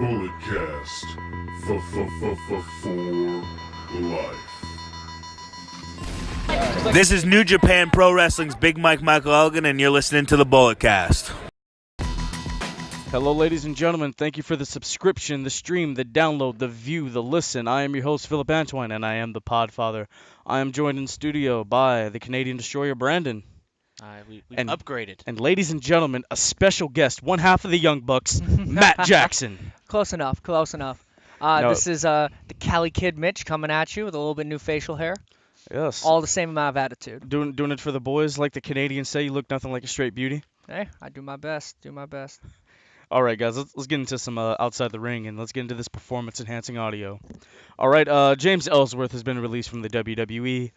Bulletcast for life. This is New Japan Pro Wrestling's Big Mike Michael Elgin, and you're listening to the Bulletcast. Hello, ladies and gentlemen. Thank you for the subscription, the stream, the download, the view, the listen. I am your host, Philip Antoine, and I am the Podfather. I am joined in studio by the Canadian Destroyer, Brandon. We've And- upgraded. And ladies and gentlemen, a special guest, one half of the Young Bucks, Matt Jackson. Close enough, close enough. No. This is the Cali Kid Mitch coming at you with a little bit new facial hair. Yes. All the same amount of attitude. Doing it for the boys, like the Canadians say, you look nothing like a straight beauty. Hey, I do my best, All right, guys, let's get into some outside the ring, and let's get into this performance-enhancing audio. All right, James Ellsworth has been released from the WWE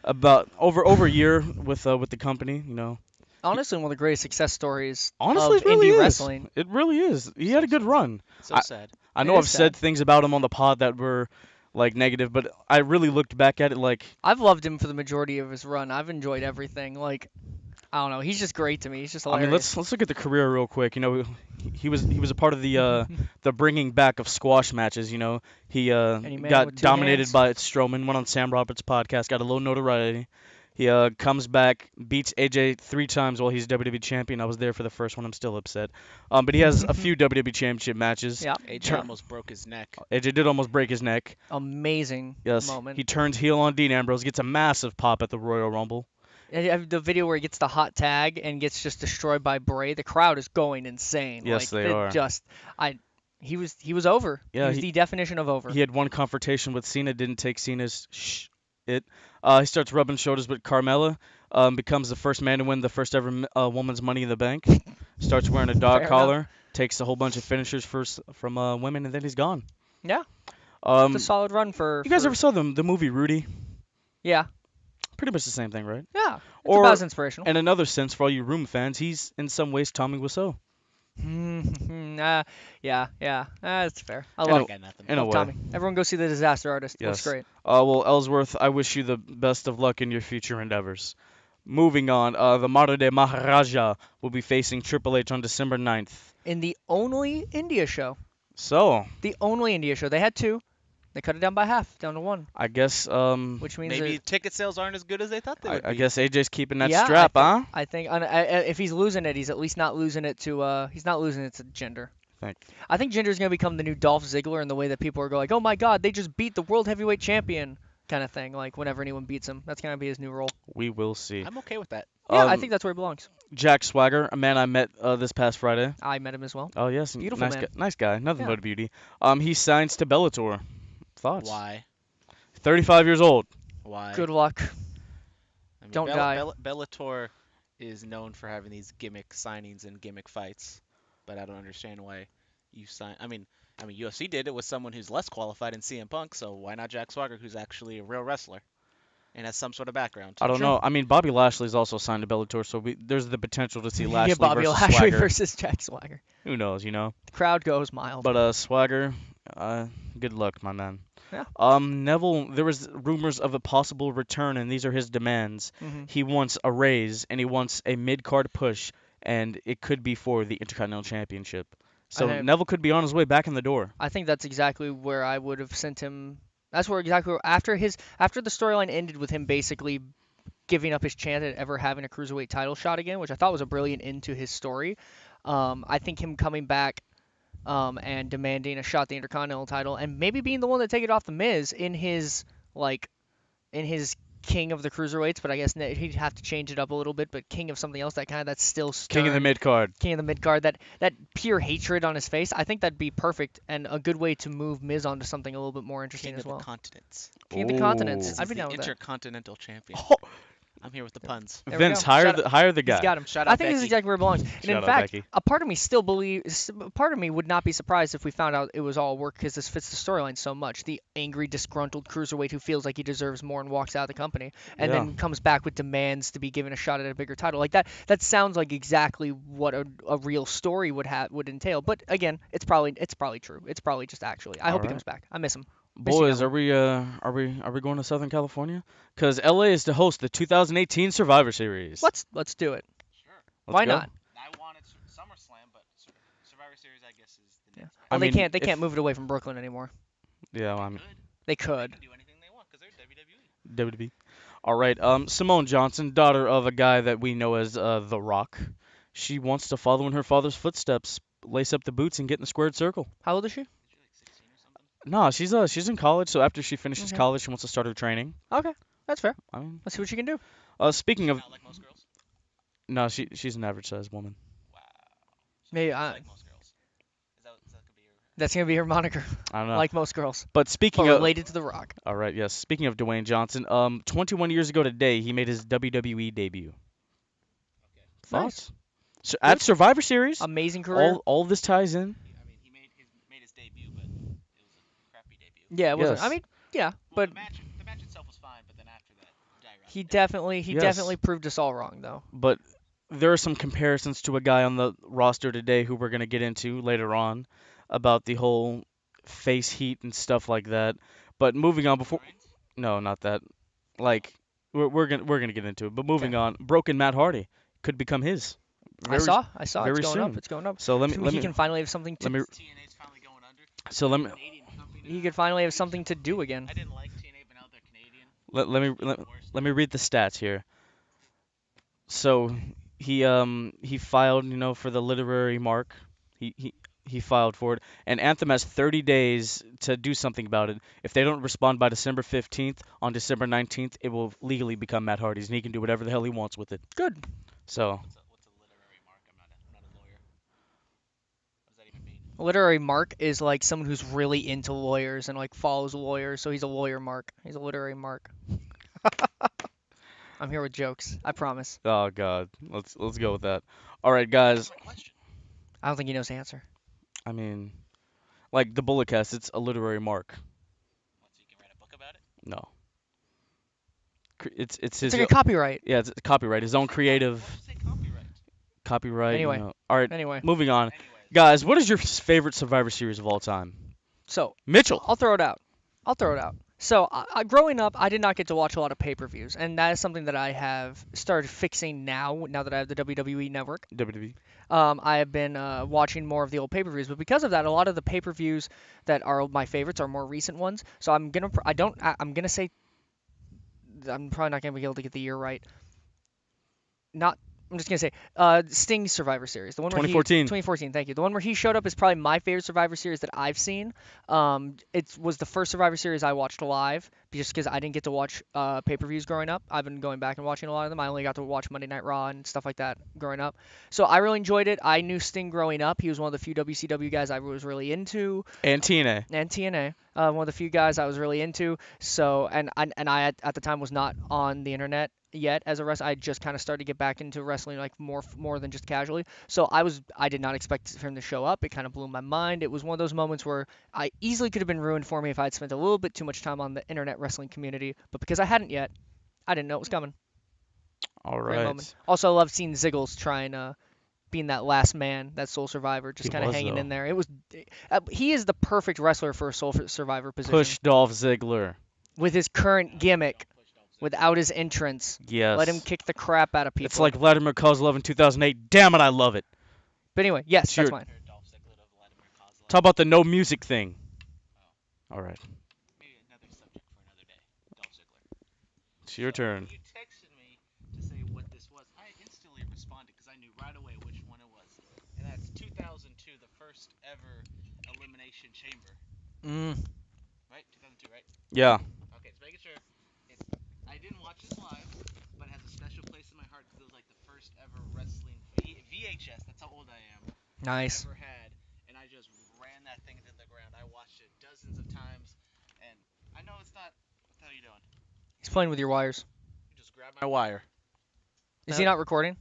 about over a year with the company. You know, Honestly, one of the greatest success stories honestly, of it really indie is. wrestling. It really is. He had a good run. So I- sad. I It know I've is said sad. things about him on the pod that were like negative, but I really looked back at it like I've loved him for the majority of his run. I've enjoyed everything. Like, I don't know, he's just great to me. He's just I hilarious. mean, let's look at the career real quick. You know, he was a part of the bringing back of squash matches. You know, he man got with two dominated hands. by Strowman, went on Sam Roberts' podcast, got a little notoriety. He comes back, beats AJ 3 times while he's WWE champion. I was there for the first one. I'm still upset. But he has a few WWE championship matches. Yeah, AJ almost broke his neck. AJ did almost break his neck. amazing Yes, moment. he turns heel on Dean Ambrose, gets a massive pop at the Royal Rumble. And you have the video where he gets the hot tag and gets just destroyed by Bray. The crowd is going insane. Yes, like, they it are. He was over. Yeah, he was he- the definition of over. He had one confrontation with Cena, didn't take Cena's it. He starts rubbing shoulders with Carmella, becomes the first man to win the first ever woman's Money in the Bank. Starts wearing a dog Fair collar, takes a whole bunch of finishers from women, and then he's gone. Yeah, Um, it's a solid run for. you guys for- ever saw the movie Rudy? Yeah, Pretty much the same thing, right? yeah. It's Or- about as inspirational. In another sense, for all you Room fans, he's in some ways Tommy Wiseau. Yeah. That's fair. I In love a- Got nothing. in a way. Tommy. Everyone go see The Disaster Artist. Looks Yes. great. Well, Ellsworth, I wish you the best of luck in your future endeavors. Moving on, the modern day Maharaja will be facing Triple H on December 9th. In the only India show, So, they had 2. They cut it down by half, down to 1, I guess which means Maybe that- ticket sales aren't as good as they thought they would I be. guess AJ's keeping that Yeah, strap, huh? I think if he's losing it, he's at least not losing it to he's not losing it to Jinder. Thank I think Jinder's gonna become the new Dolph Ziggler in the way that people are going like, oh my God, they just beat the world heavyweight champion, kind of thing. Like whenever anyone beats him, that's gonna be his new role. We will see. I'm okay with that. Yeah, I Um, think that's where he belongs. Jack Swagger, a man I met this past Friday. I met him as well. Oh yes, Beautiful nice man. nice guy, nothing Yeah. but a beauty. He signs to Bellator. Thoughts? Why? 35 years old. Why? Good luck. I mean, don't die. Bellator is known for having these gimmick signings and gimmick fights, but I don't understand why you sign. I mean, UFC did it with someone who's less qualified in CM Punk, so why not Jack Swagger, who's actually a real wrestler and has some sort of background? I don't Sure. know. I mean, Bobby Lashley's also signed to Bellator, so there's the potential to see Lashley yeah, Bobby versus Lashley Swagger. versus Jack Swagger. Who knows, you know? The crowd goes mild. But Swagger, good luck, my man. Yeah. Neville, there was rumors of a possible return, and these are his demands. Mhm. He wants a raise, and he wants a mid-card push, and it could be for the Intercontinental Championship. So have- Neville could be on his way back in the door. I think that's exactly where I would have sent him. That's where exactly after the storyline ended with him basically giving up his chance at ever having a cruiserweight title shot again, which I thought was a brilliant end to his story. I think him coming back and demanding a shot at the Intercontinental title and maybe being the one to take it off the Miz in his King of the Cruiserweights, but I guess he'd have to change it up a little bit. But King of something else that's still King of the stern. mid-card. King of the mid card, that pure hatred on his face, I think that'd be perfect and a good way to move Miz onto something a little bit more interesting King as of the well. continents. King of the continents. Ooh. I'd be He's down the with that. Intercontinental Champion. Oh, I'm here with the puns. There we Vince, go. hire Shout the He's guy. got him. Shout I out think this is Becky. exactly where it belongs. And Shout in out fact, Becky. a part of me still part of me would not be surprised if we found out it was all work because this fits the storyline so much. The angry, disgruntled cruiserweight who feels like he deserves more and walks out of the company, and Yeah. then comes back with demands to be given a shot at a bigger title. Like that. That sounds like exactly what a real story would entail. But again, it's probably true. It's probably just actually. I hope he Alright. comes back. I miss him. Boys, Michigan. are we going to Southern California? Because LA is to host the 2018 Survivor Series. Let's do it. Sure. Let's Why go. not? I wanted SummerSlam, but Survivor Series, I guess, is Yeah. I Well, they mean, can't. They if- can't move it away from Brooklyn anymore. Yeah, well, I mean, Good. They They could. can do anything they want because they're WWE. WWE. All right. Simone Johnson, daughter of a guy that we know as The Rock. She wants to follow in her father's footsteps, lace up the boots, and get in the squared circle. How old is she? Is she like 16 or something? No, she's in college. So after she finishes Okay. college, she wants to start her training. Okay, that's fair. I mean, Let's see what she can do. speaking of, Not like most girls. no, she's an average sized woman. Wow. Maybe She's like most girls. Is that gonna be your? that's gonna be her moniker, I don't know. like most girls, But but speaking of, related to The Rock. all right, yes. Speaking of Dwayne Johnson, 21 years ago today, he made his WWE debut. Okay. Thoughts? So, Good. at Survivor Series, Amazing career. all this ties in. I mean, he made his debut, but it was a crappy debut. Yeah, it wasn't. Yes. I mean, yeah, Well, but the match itself was fine, but then after that, digress. he definitely Yes. definitely proved us all wrong, though. But there are some comparisons to a guy on the roster today who we're going to get into later on about the whole face heat and stuff like that. But moving on before no, not that. Like we're gonna get into it. But moving on, broken Matt Hardy could become his. I saw. It's very going up. soon. It's going up. So let He me can finally have something to. let me TNA's finally going under. so let me Canadian company He now. could finally have something to do again. I didn't like TNA, but now they're Canadian. let me read the stats here. So he filed, for the literary mark. He filed for it, and Anthem has 30 days to do something about it. If they don't respond by December 15th, on December 19th, it will legally become Matt Hardy's, and he can do whatever the hell he wants with it. Good. So What's a literary mark? I'm not a lawyer. What does that even mean? A literary mark is like someone who's really into lawyers and like follows lawyers, so he's a lawyer mark. He's a literary mark. I'm here with jokes. I promise. oh god, let's go with that. All right, guys. That's my question. I don't think he knows the answer. I mean, like the Bullet Cast, it's a literary mark. What, so you can write a book about it? No. It's It's his like a copyright. yeah, it's copyright, his own creative Why would you say copyright? copyright. Anyway. All right, Anyway, moving on. Anyways. Guys, what is your favorite Survivor Series of all time? so Mitchell. I'll throw it out. So, growing up, I did not get to watch a lot of pay-per-views, and that is something that I have started fixing now that I have the WWE Network. WWE. I have been watching more of the old pay-per-views, but because of that, a lot of the pay-per-views that are my favorites are more recent ones. So I'm gonna say I'm probably not gonna be able to get the year right. I'm just gonna say Sting's Survivor Series, the one where 2014. 2014. Thank you. The one where he showed up is probably my favorite Survivor Series that I've seen. It was the first Survivor Series I watched live, just because I didn't get to watch pay-per-views growing up. I've been going back and watching a lot of them. I only got to watch Monday Night Raw and stuff like that growing up. So I really enjoyed it. I knew Sting growing up. He was one of the few WCW guys I was really into. And TNA. And TNA, one of the few guys I was really into. So and I at the time was not on the internet yet as a wrestler. I just kind of started to get back into wrestling like more than just casually. So I did not expect for him to show up. It kind of blew my mind. It was one of those moments where I easily could have been ruined for me if I had spent a little bit too much time on the internet wrestling community. But because I hadn't yet, I didn't know it was coming. All Great right. moment. Also, I love seeing Ziggles trying being that last man, that sole survivor, just He kind of was, hanging though. in there. It was he is the perfect wrestler for a sole survivor position Push Dolph Ziggler. with his current gimmick. Without his entrance, Yes. let him kick the crap out of people. It's like Vladimir Kozlov in 2008. Damn it, I love it. But anyway, yes, Sure. that's mine. Dolph Ziggler to Vladimir Kozlov. Talk about the no music thing. All right. Maybe another subject for another day. Dolph Ziggler. It's your turn. When you texted me to say what this was, I instantly responded because I knew right away which one it was. And that's 2002, the first ever Elimination Chamber. Right? 2002, right? Yeah. Okay, just making sure. I didn't watch this live, but it has a special place in my heart because it was like the first ever wrestling VHS. That's how old I am. Nice. Ever had, and I just ran that thing into the ground. I watched it dozens of times, and I know it's not. What the hell are you doing? He's playing with your wires. You just grabbed my wire. Is he not recording?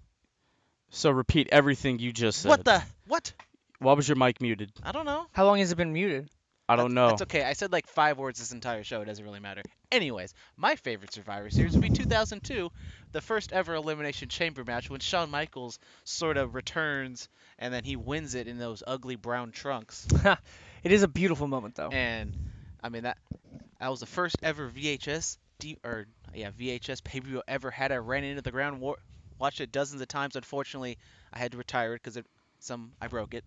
So repeat everything you just said. What the? What? Why was your mic muted? I don't know. How long has it been muted? I don't know. That's okay. I said like 5 words this entire show. It doesn't really matter. Anyways, my favorite Survivor Series would be 2002, the first ever Elimination Chamber match when Shawn Michaels sort of returns and then he wins it in those ugly brown trunks. It is a beautiful moment, though. And I mean that was the first ever VHS pay-per-view I ever had. I ran into the ground, watched it dozens of times. Unfortunately, I had to retire it because I broke it.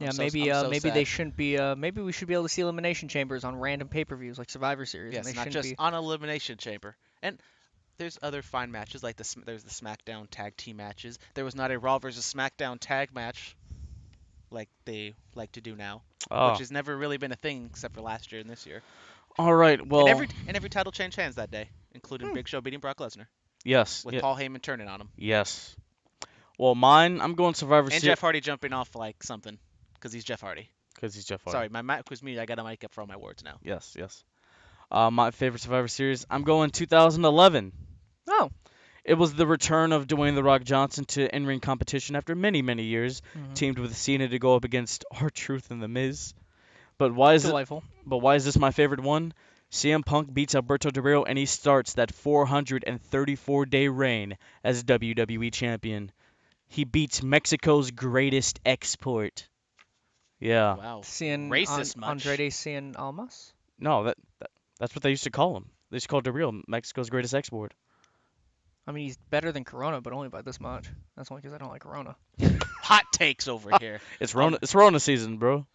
Yeah, I'm so maybe sad. they shouldn't be. Maybe we should be able to see elimination chambers on random pay-per-views like Survivor Series, and Yes, they not shouldn't just be. on Elimination Chamber. And there's other fine matches like there's the SmackDown tag team matches. There was not a Raw versus SmackDown tag match like they like to do now, which Oh, has never really been a thing except for last year and this year. all right. And Well, every title changed hands that day, including Hmm. Big Show beating Brock Lesnar yes, with Paul Heyman turning on him yes. Well, mine, I'm going Survivor and Series Jeff Hardy jumping off like something because he's Jeff Hardy. because he's Jeff Hardy. Sorry, my mic was muted. I got to mic up for all my words now. Yes, yes. My favorite Survivor Series, I'm going 2011. Oh. It was the return of Dwayne The Rock Johnson to in-ring competition after many, many years, Mhm. teamed with Cena to go up against R-Truth and The Miz. But why is Delightful. this my favorite one? CM Punk beats Alberto Del Rio and he starts that 434-day reign as WWE champion. He beats Mexico's greatest export. Yeah. Wow. Seeing Racist much. Andrade Cien Almas. No, that's what they used to call him. They used to call Del Rio Mexico's greatest export. I mean, he's better than Corona, but only by this much. That's only because I don't like Corona. Hot takes over here. It's Rona season, bro.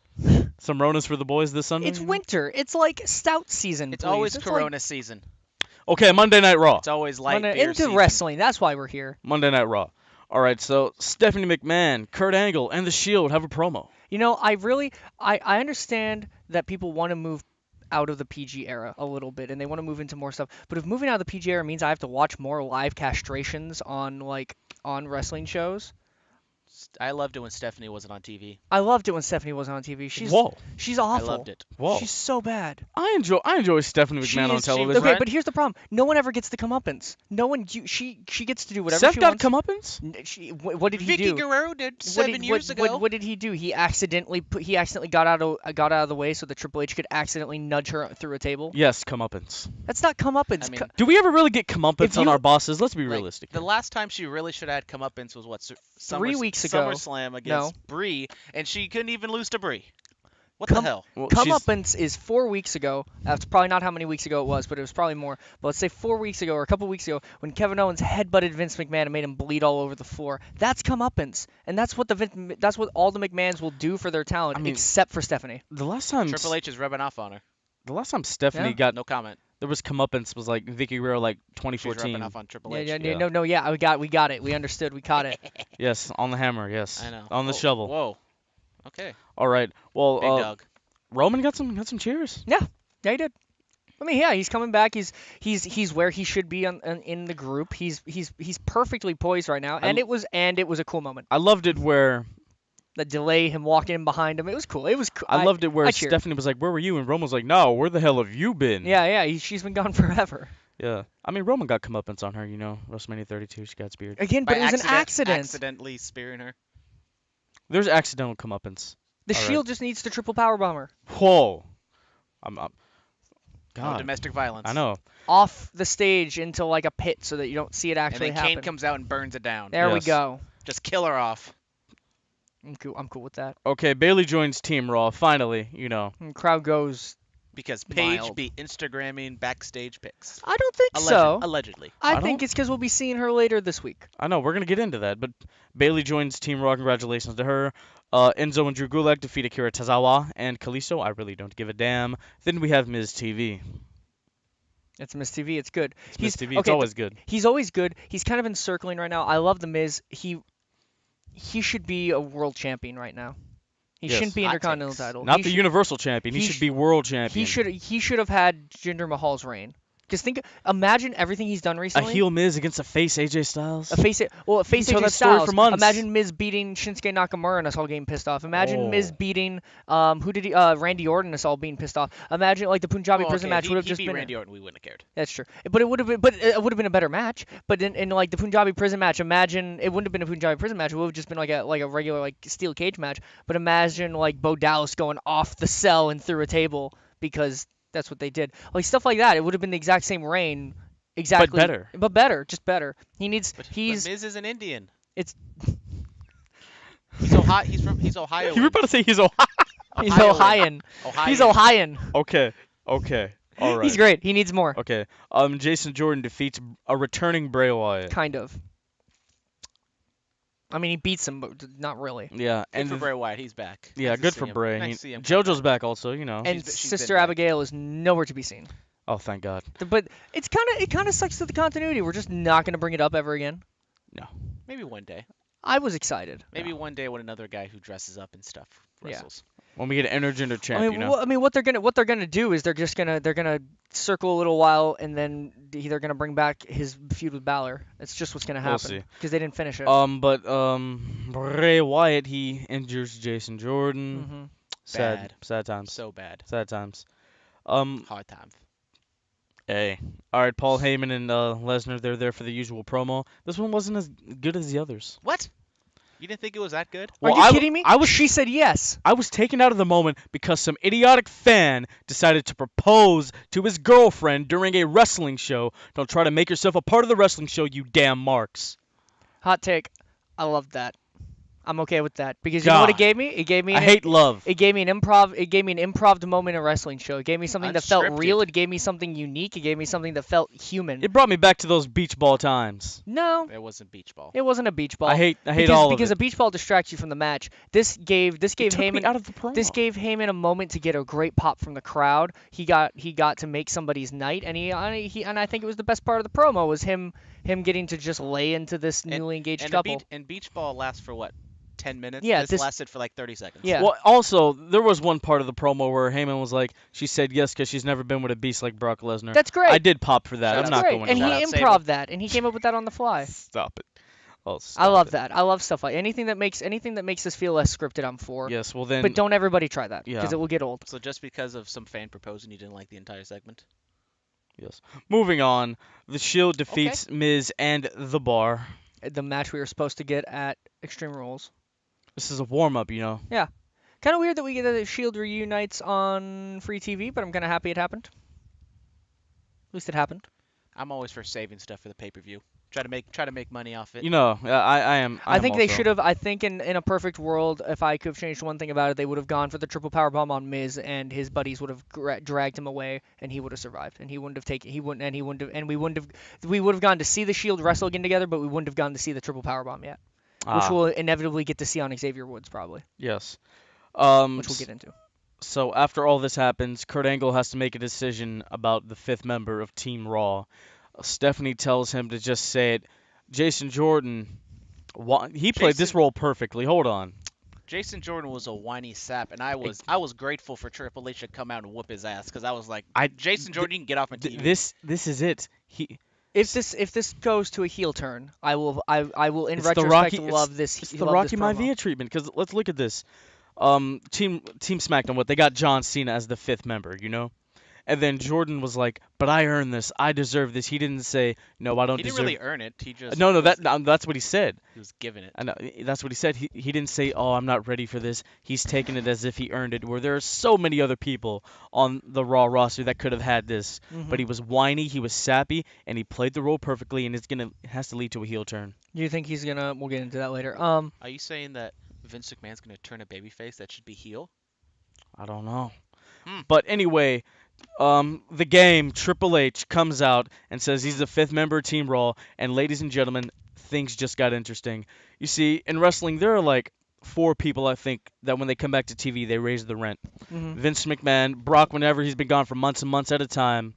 Some Ronas for the boys this Sunday. It's winter. It's like stout season. It's please. always It's Corona season. Okay, Monday Night Raw. It's always Like, light beer into season. wrestling. That's why we're here. Monday Night Raw. All right, so Stephanie McMahon, Kurt Angle, and The Shield have a promo. You know, I understand that people want to move out of the PG era a little bit, and they want to move into more stuff. But if moving out of the PG era means I have to watch more live castrations on wrestling shows, I loved it when Stephanie wasn't on TV. I loved it when Stephanie wasn't on TV. She's Whoa. she's I awful. loved it. Whoa. She's so bad. I enjoy Stephanie McMahon on television. Okay, Right. but here's the problem. No one ever gets the comeuppance. No one. She gets to do whatever Seth she got wants. comeuppance? What did he Vicky do? Guerrero did What 7 years ago. What did he do? He accidentally got out of the way so that Triple H could accidentally nudge her through a table. Yes, comeuppance. That's not comeuppance. I mean, Do we ever really get comeuppance If on you- our bosses? Let's be Like, realistic. the last time she really should have had comeuppance was what? 3 weeks ago. SummerSlam against Brie, and she couldn't even lose to Brie. What Come- the hell? Well, she's- Comeuppance is 4 weeks ago. That's probably not how many weeks ago it was, but it was probably more. But let's say 4 weeks ago or a couple weeks ago when Kevin Owens headbutted Vince McMahon and made him bleed all over the floor. That's comeuppance, and that's what all the McMahons will do for their talent, I mean- except for Stephanie. the last time Triple H is rubbing off on her. Stephanie Yeah. got No comment. there was comeuppance was like Vicky Guerrero like She's 2014. rubbing off on Triple Yeah, H. yeah, no, yeah, we got it. We understood. We caught it. Yes, on the hammer. Yes. I know. On the Whoa, shovel. Whoa. Okay. All right. Well, Big dog. Roman got some cheers. Yeah, he did. I mean, yeah, he's coming back. He's where he should be in the group. He's perfectly poised right now, and it was a cool moment. I loved it where The delay, him walking in behind him, it was cool. It was cool. I loved it where I cheered. Stephanie was like, "Where were you?" and Roman was like, "No, where the hell have you been?" Yeah, she's been gone forever. Yeah. I mean, Roman got comeuppance on her. WrestleMania 32, she got speared. Again, By but it was an accident. Accidentally spearing her. There's accidental comeuppance. The All right. Shield just needs to triple power bomber Whoa. I'm No God. domestic violence. I know. off the stage into like a pit so that you don't see it And actually then Kane happen. comes out and burns it down. There we Yes. go. Just kill her off. I'm cool with that. Okay, Bailey joins Team Raw. Finally, And crowd goes. Because Paige Wild. be Instagramming backstage pics. I don't think so. Allegedly. I I think don't- it's because we'll be seeing her later this week. I know we're gonna get into that, but Bailey joins Team Raw. Congratulations to her. Enzo and Drew Gulak defeat Akira Tozawa and Kalisto. I really don't give a damn. Then we have Miz TV. It's Miss TV. It's good. Miz He's TV. It's okay, always good. He's always good. He's kind of encircling right now. I love the Miz. He should be a world champion right now. He Yes. shouldn't be Hot Intercontinental takes. title. Not He the should- Universal Champion. He he should sh- be World Champion. He should have had Jinder Mahal's reign. Because imagine everything he's done A recently. heel Miz against a face AJ Styles. A face tell AJ that story Styles. for months. Imagine Miz beating Shinsuke Nakamura and us all getting pissed off. Imagine Miz Oh. beating Randy Orton and us all being pissed off. Imagine like the Punjabi Oh, prison okay, match if would have he just beat been Randy Orton, we wouldn't have cared. That's true. But it would have been a better match. But in like the Punjabi prison match, imagine it wouldn't have been a Punjabi prison match. It would have just been like a regular like steel cage match. But imagine like Bo Dallas going off the cell and through a table because that's what they did. Like stuff like that. It would have been the exact same reign. Exactly. better. But better. Just better. He's But Miz is an Indian. It's- He's Ohio. He's Ohio. You were about to say he's Ohio. he's Ohioan. Ohioan. He's Ohioan. Okay. All right. He's great. He needs more. Okay. Jason Jordan defeats a returning Bray Wyatt. Kind of. I mean, he beats him, but not really. Yeah, Good and for Bray Wyatt. He's back. yeah, Nice to good see for him. Bray. Nice to see him come JoJo's back also, And she's been Sister back. Abigail is nowhere to be seen. Oh, thank God. But it kind of sucks to the continuity. We're just not gonna bring it up ever again. Maybe one day. I was excited. Maybe one day when another guy who dresses up and stuff Yeah. wrestles. When we get an intergender champ, I mean, what they're gonna do is they're gonna circle a little while and then they're gonna bring back his feud with Balor. That's just what's gonna We'll happen see. because they didn't finish it. But Bray Wyatt, he injures Jason Jordan. hmm Sad, Bad. sad times. So bad. Sad times. Hard time. Hey. All right, Paul Heyman and Lesnar, they're there for the usual promo. This one wasn't as good as the others. What? You didn't think it was that good? Are you kidding me? She said yes. I was taken out of the moment because some idiotic fan decided to propose to his girlfriend during a wrestling show. Don't try to make yourself a part of the wrestling show, you damn marks. Hot take. I love that. I'm okay with that because you know what it God. gave me? It gave me. I hate love. It gave me an improv. It gave me an improv moment in a wrestling show. It gave me something that felt real. Unscripted. It gave me something unique. It gave me something that felt human. It brought me back to those beach ball times. No, It wasn't beach ball. it wasn't a beach ball. I hate because, all because of it. a beach ball distracts you from the match. This gave It took Heyman me out of the promo. This gave Heyman a moment to get a great pop from the crowd. He got to make somebody's night, and I think it was the best part of the promo was him getting to just lay into this newly engaged and couple. And beach ball lasts for what? 10 minutes? Yeah, This lasted for like 30 seconds. Yeah. Well, also, there was one part of the promo where Heyman was like, she said yes because she's never been with a beast like Brock Lesnar. That's great. I did pop for that. Shout I'm out not great. going And to he lie. Shout out improv Sable. that, and he came up with that on the fly. Stop it. Oh, I stop love it. that. I love stuff like anything that makes this feel less scripted. I'm for. Yes, well then. But don't everybody try that because Yeah. it will get old. So just because of some fan proposing, you didn't like the entire segment? Yes. Moving on, The Shield defeats Miz and The Bar. The match we were supposed to get at Extreme Rules. This is a warm up, you know. Kind of weird that we get the Shield reunites on free TV, but I'm kind of happy it happened. At least it happened. I'm always for saving stuff for the pay-per-view. Try to make money off it. You know, I am. I think they also. should have. I think in a perfect world, if I could have changed one thing about it, they would have gone for the triple power bomb on Miz, and his buddies would have dragged him away, and he would have survived, and he wouldn't have taken. He wouldn't, and he wouldn't have, and we wouldn't have. We would have gone to see the Shield wrestle again together, but we wouldn't have gone to see the triple power bomb yet, which we'll inevitably get to see on Xavier Woods probably, Yes. which we'll get into. So after all this happens, Kurt Angle has to make a decision about the fifth member of Team Raw. Stephanie tells him to just say it. Jason Jordan, he played this Jason- role perfectly. Hold on. Jason Jordan was a whiny sap, and I was grateful for Triple H to come out and whoop his ass because I was like, Jason Jordan, you can get off my TV. This is it. If this goes to a heel turn, I will in It's the retrospect Rocky- love this. It's the love Rocky this promo. Maivia treatment. Because let's look at this. Team Smackdown. What they got John Cena as the fifth member. You know. And then Jordan was like, "But I earned this. I deserve this." He didn't say, "No, I don't He didn't deserve." really earn it. He just No, was- that's what he said. he was given it. I know that's what he said. He didn't say, "Oh, I'm not ready for this." He's taken it as if he earned it. Where there are so many other people on the Raw roster that could have had this, but he was whiny, he was sappy, and he played the role perfectly. And it has to lead to a heel turn. Do you think he's gonna? We'll get into that later. Are you saying that Vince McMahon's gonna turn a babyface that should be heel? I don't know. Hmm. But anyway, the game Triple H comes out and says he's the fifth member of Team Raw, and ladies and gentlemen, things just got interesting. You see, in wrestling, there are like 4 people I think that when they come back to TV, they raise the rent. Vince McMahon, Brock, whenever he's been gone for months and months at a time.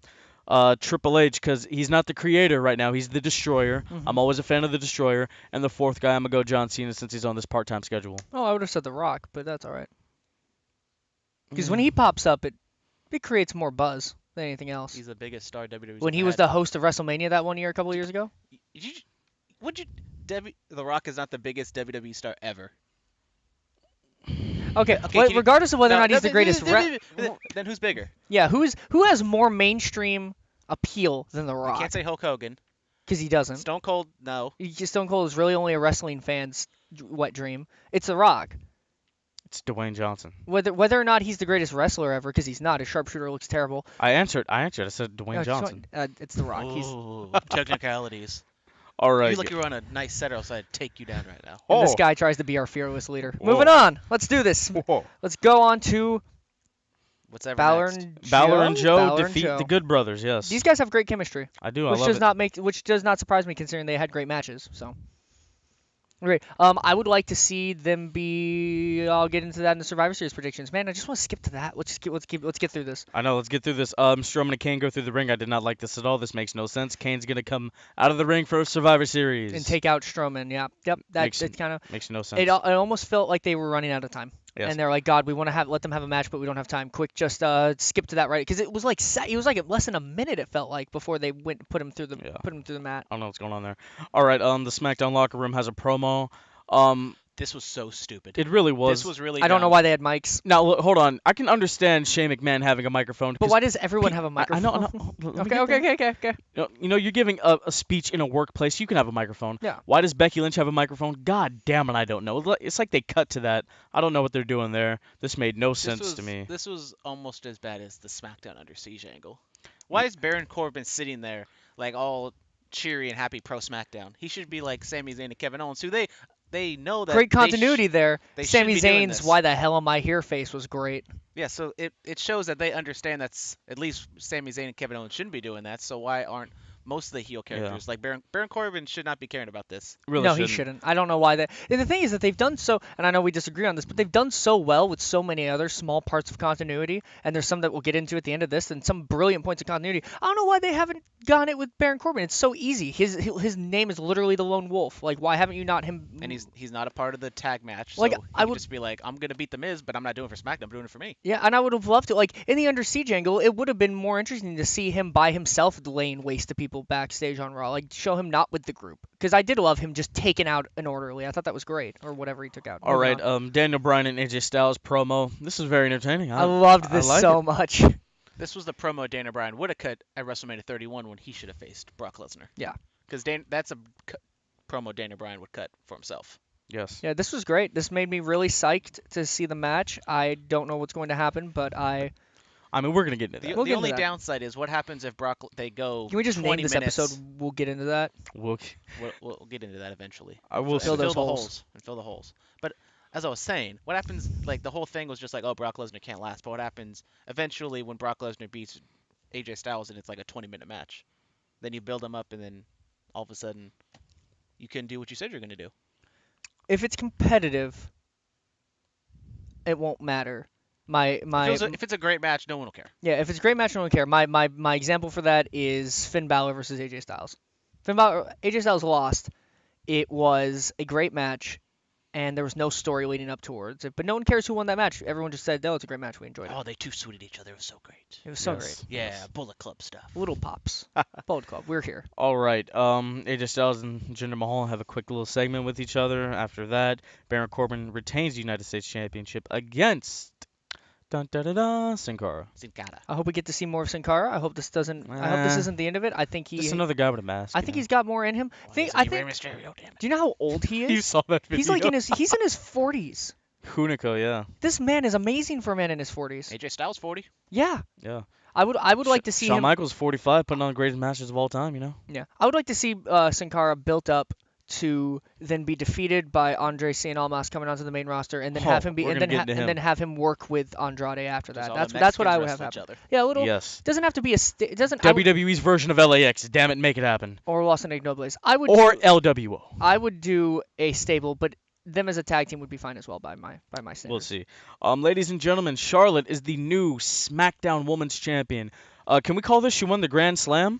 Triple H, because he's not the creator right now, he's the destroyer. I'm always a fan of the destroyer. And the 4th guy, I'm gonna go John Cena since he's on this part-time schedule. Oh, I would have said The Rock, but that's all right. Because when he pops up, it creates more buzz than anything else. He's the biggest star WWE's When he ever was had. the host of WrestleMania that one year, a couple years ago. The Rock is not the biggest WWE star ever. Okay, can you- regardless of whether or No, not he's no, the greatest, then who's bigger? yeah, who has more mainstream appeal than The I Rock? can't say Hulk Hogan. Because he doesn't. Stone Cold, no. Stone Cold is really only a wrestling fan's wet dream. It's The Rock. It's Dwayne Johnson. Whether or not he's the greatest wrestler ever, because he's not. His sharpshooter looks terrible. I answered. I said Dwayne No, Johnson. It's The Rock. He's Ooh, technicalities. All right. You look like you're on a nice set, or else I'd take you down right now. and this Oh. guy tries to be our fearless leader. Whoa. Moving on. Let's do this. Whoa. Let's go on to What's ever Balor next? and Balor and Joe Balor and defeat Joe. the Good Brothers. Yes. These guys have great chemistry, I do. I which love does it. not surprise me considering they had great matches. So Great. I would like to see them be. I'll get into that in the Survivor Series predictions. Man, I just want to skip to that. Let's get through this. I know. Let's get through this. Strowman and Kane go through the ring. I did not like this at all. This makes no sense. Kane's gonna come out of the ring for a Survivor Series. And take out Strowman. Yeah. Yep. Makes- It's kind of. Makes no sense. It almost felt like they were running out of time. Yes. And they're like, God, we want to let them have a match, but we don't have time. Quick, just skip to that, right? Because it was like less than a minute. It felt like before they went and put him through the mat. I don't know what's going on there. All right. The SmackDown locker room has a promo. This was so stupid. It really was. This was really. I don't know dumb. why they had mics. Now, look, hold on. I can understand Shane McMahon having a microphone. But 'cause why does everyone have a microphone? I know. Let me Okay, get okay, there. okay. You know, you're giving a speech in a workplace. You can have a microphone. Yeah. Why does Becky Lynch have a microphone? God damn it, I don't know. It's like they cut to that. I don't know what they're doing there. This made no sense to me. This was almost as bad as the SmackDown Under Siege angle. Why is Baron Corbin sitting there like all cheery and happy pro SmackDown? He should be like Sami Zayn and Kevin Owens, who they know that Great continuity there. they should Sami be doing Zayn's this. "Why the hell am I here" face was great. Yeah, so it shows that they understand that's at least Sami Zayn and Kevin Owens shouldn't be doing that. So why aren't most of the heel characters like Baron Corbin should not be caring about this? Really No, he shouldn't. I don't know why that. And the thing is that they've done so, and I know we disagree on this, but they've done so well with so many other small parts of continuity, and there's some that we'll get into at the end of this, and some brilliant points of continuity. I don't know why they haven't gone it with Baron Corbin. It's so easy. His name is literally the Lone Wolf. Like, why haven't you not him? And he's not a part of the tag match. Like, so I he would- could just be like, I'm gonna beat the Miz, but I'm not doing it for SmackDown. I'm doing it for me. Yeah, and I would have loved to. Like, in the Under Siege angle, it would have been more interesting to see him by himself laying waste to people backstage on Raw. Like, show him not with the group. Because I did love him just taking out an orderly. I thought that was great, or whatever he took out. All Moving right. on. Daniel Bryan and AJ Styles promo. This is very entertaining. I loved this like so it. much. This was the promo Dana Bryan would have cut at WrestleMania 31 when he should have faced Brock Lesnar. Yeah. Because that's a promo Dana Bryan would cut for himself. Yes. Yeah, this was great. This made me really psyched to see the match. I don't know what's going to happen, but I mean, we're gonna get into The, that. We'll the get only into that. downside is what happens if Brock they go. can we just 20 name this minutes. episode? We'll get into that. We'll We'll get into that eventually. I will Fill say- those the holes. and fill the holes. But as I was saying, what happens? Like the whole thing was just like, oh, Brock Lesnar can't last. But what happens eventually when Brock Lesnar beats AJ Styles and it's like a 20-minute match? Then you build him up, and then all of a sudden, you can do what you said you're gonna do. If it's competitive, it won't matter. If it's a great match, no one will care. Yeah, if it's a great match, no one will care. My example for that is Finn Balor versus AJ Styles. AJ Styles lost. It was a great match, and there was no story leading up towards it. But no one cares who won that match. Everyone just said, "Oh, it's a great match. We enjoyed it." Oh, they two suited each other. It was so great. It was so Yes. great. Yeah, Bullet Club stuff. Little pops. Bullet Club. We're here. All right. AJ Styles and Jinder Mahal have a quick little segment with each other. After that, Baron Corbin retains the United States Championship against Sin Cara. Sin Cara. I hope we get to see more of Sin Cara. I hope this isn't the end of it. I think Just another guy with a mask. I think he's got more in him. I think. Mysterio, damn it. Do you know how old he You is? saw that video. He's like he's in his 40s. Hunico, yeah. This man is amazing for a man in his 40s. AJ Styles 40. Yeah. Yeah. I would like to see Shawn him. Michaels 45 putting on the greatest matches of all time, you know? Yeah. I would like to see Sin Cara built up to then be defeated by Andre Cien Almas coming onto the main roster, and then have him be we're and gonna then get ha- into and him. then have him work with Andrade after that. All That's the that's what I would Mexicans have wrestle each happen. other. Yeah, a little. Yes. Doesn't have to be it doesn't. I would- WWE's version of LAX. Damn it, make it happen. or Los Ignobles. I would. Or do, LWO. I would do a stable, but them as a tag team would be fine as well by my standards. We'll see. Ladies and gentlemen, Charlotte is the new SmackDown Women's Champion. Can we call this she won the Grand Slam?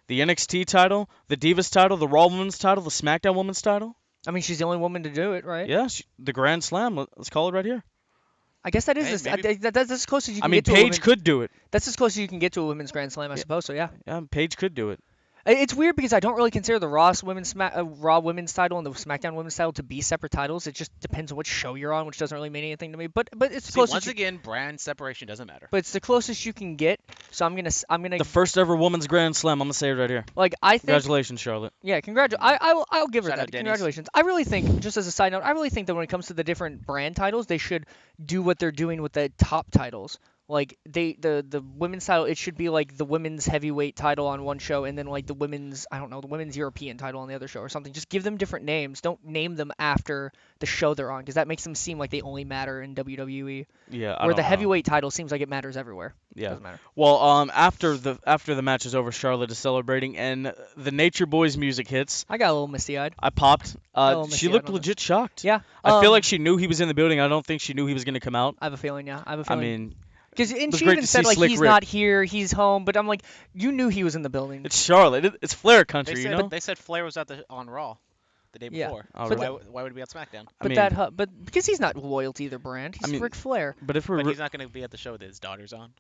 The NXT title, the Divas title, the Raw Women's title, the SmackDown Women's title? I mean, she's the only woman to do it, right? Yeah, the Grand Slam. Let's call it right here. I guess that Hey, is maybe- that's as close as you I can mean, get to a Paige women's, could do it. That's as close as you can get to a women's Grand Slam, I suppose. So yeah. Yeah, Paige could do it. It's weird because I don't really consider the Raw women's title and the SmackDown women's title to be separate titles. It just depends on which show you're on, which doesn't really mean anything to me. But it's the See, closest. once again, brand separation doesn't matter. But it's the closest you can get. So I'm gonna The first ever women's Grand Slam. I'm gonna say it right here. like I think Congratulations, Charlotte. yeah, I'll give her Shout that. out Denny's. Congratulations. I really think, just as a side note, I really think that when it comes to the different brand titles, they should do what they're doing with the top titles. Like the women's title, it should be like the women's heavyweight title on one show, and then like the women's, I don't know, the women's European title on the other show or something. Just give them different names. Don't name them after the show they're on, because that makes them seem like they only matter in WWE. Yeah, I Where don't the know. heavyweight title seems like it matters everywhere. Yeah. Doesn't matter. Well, after the match is over, Charlotte is celebrating, and the Nature Boys music hits. I got a little misty-eyed. I popped. little She misty-eyed looked on this. legit shocked. Yeah. I feel like she knew he was in the building. I don't think she knew he was gonna come out. I have a feeling. Yeah, I have a I feeling. mean, Because it was she great even to said see like Slick he's Rick. not here, he's home. But I'm like, you knew he was in the building. it's Charlotte. It's Flair They country, you said, know. they said Flair was on Raw the day Yeah. before. Oh, So really? why would he be on SmackDown? I mean, But because he's not loyal to either brand, he's I mean, Ric Flair. but if we're But he's not going to be at the show that his daughter's on.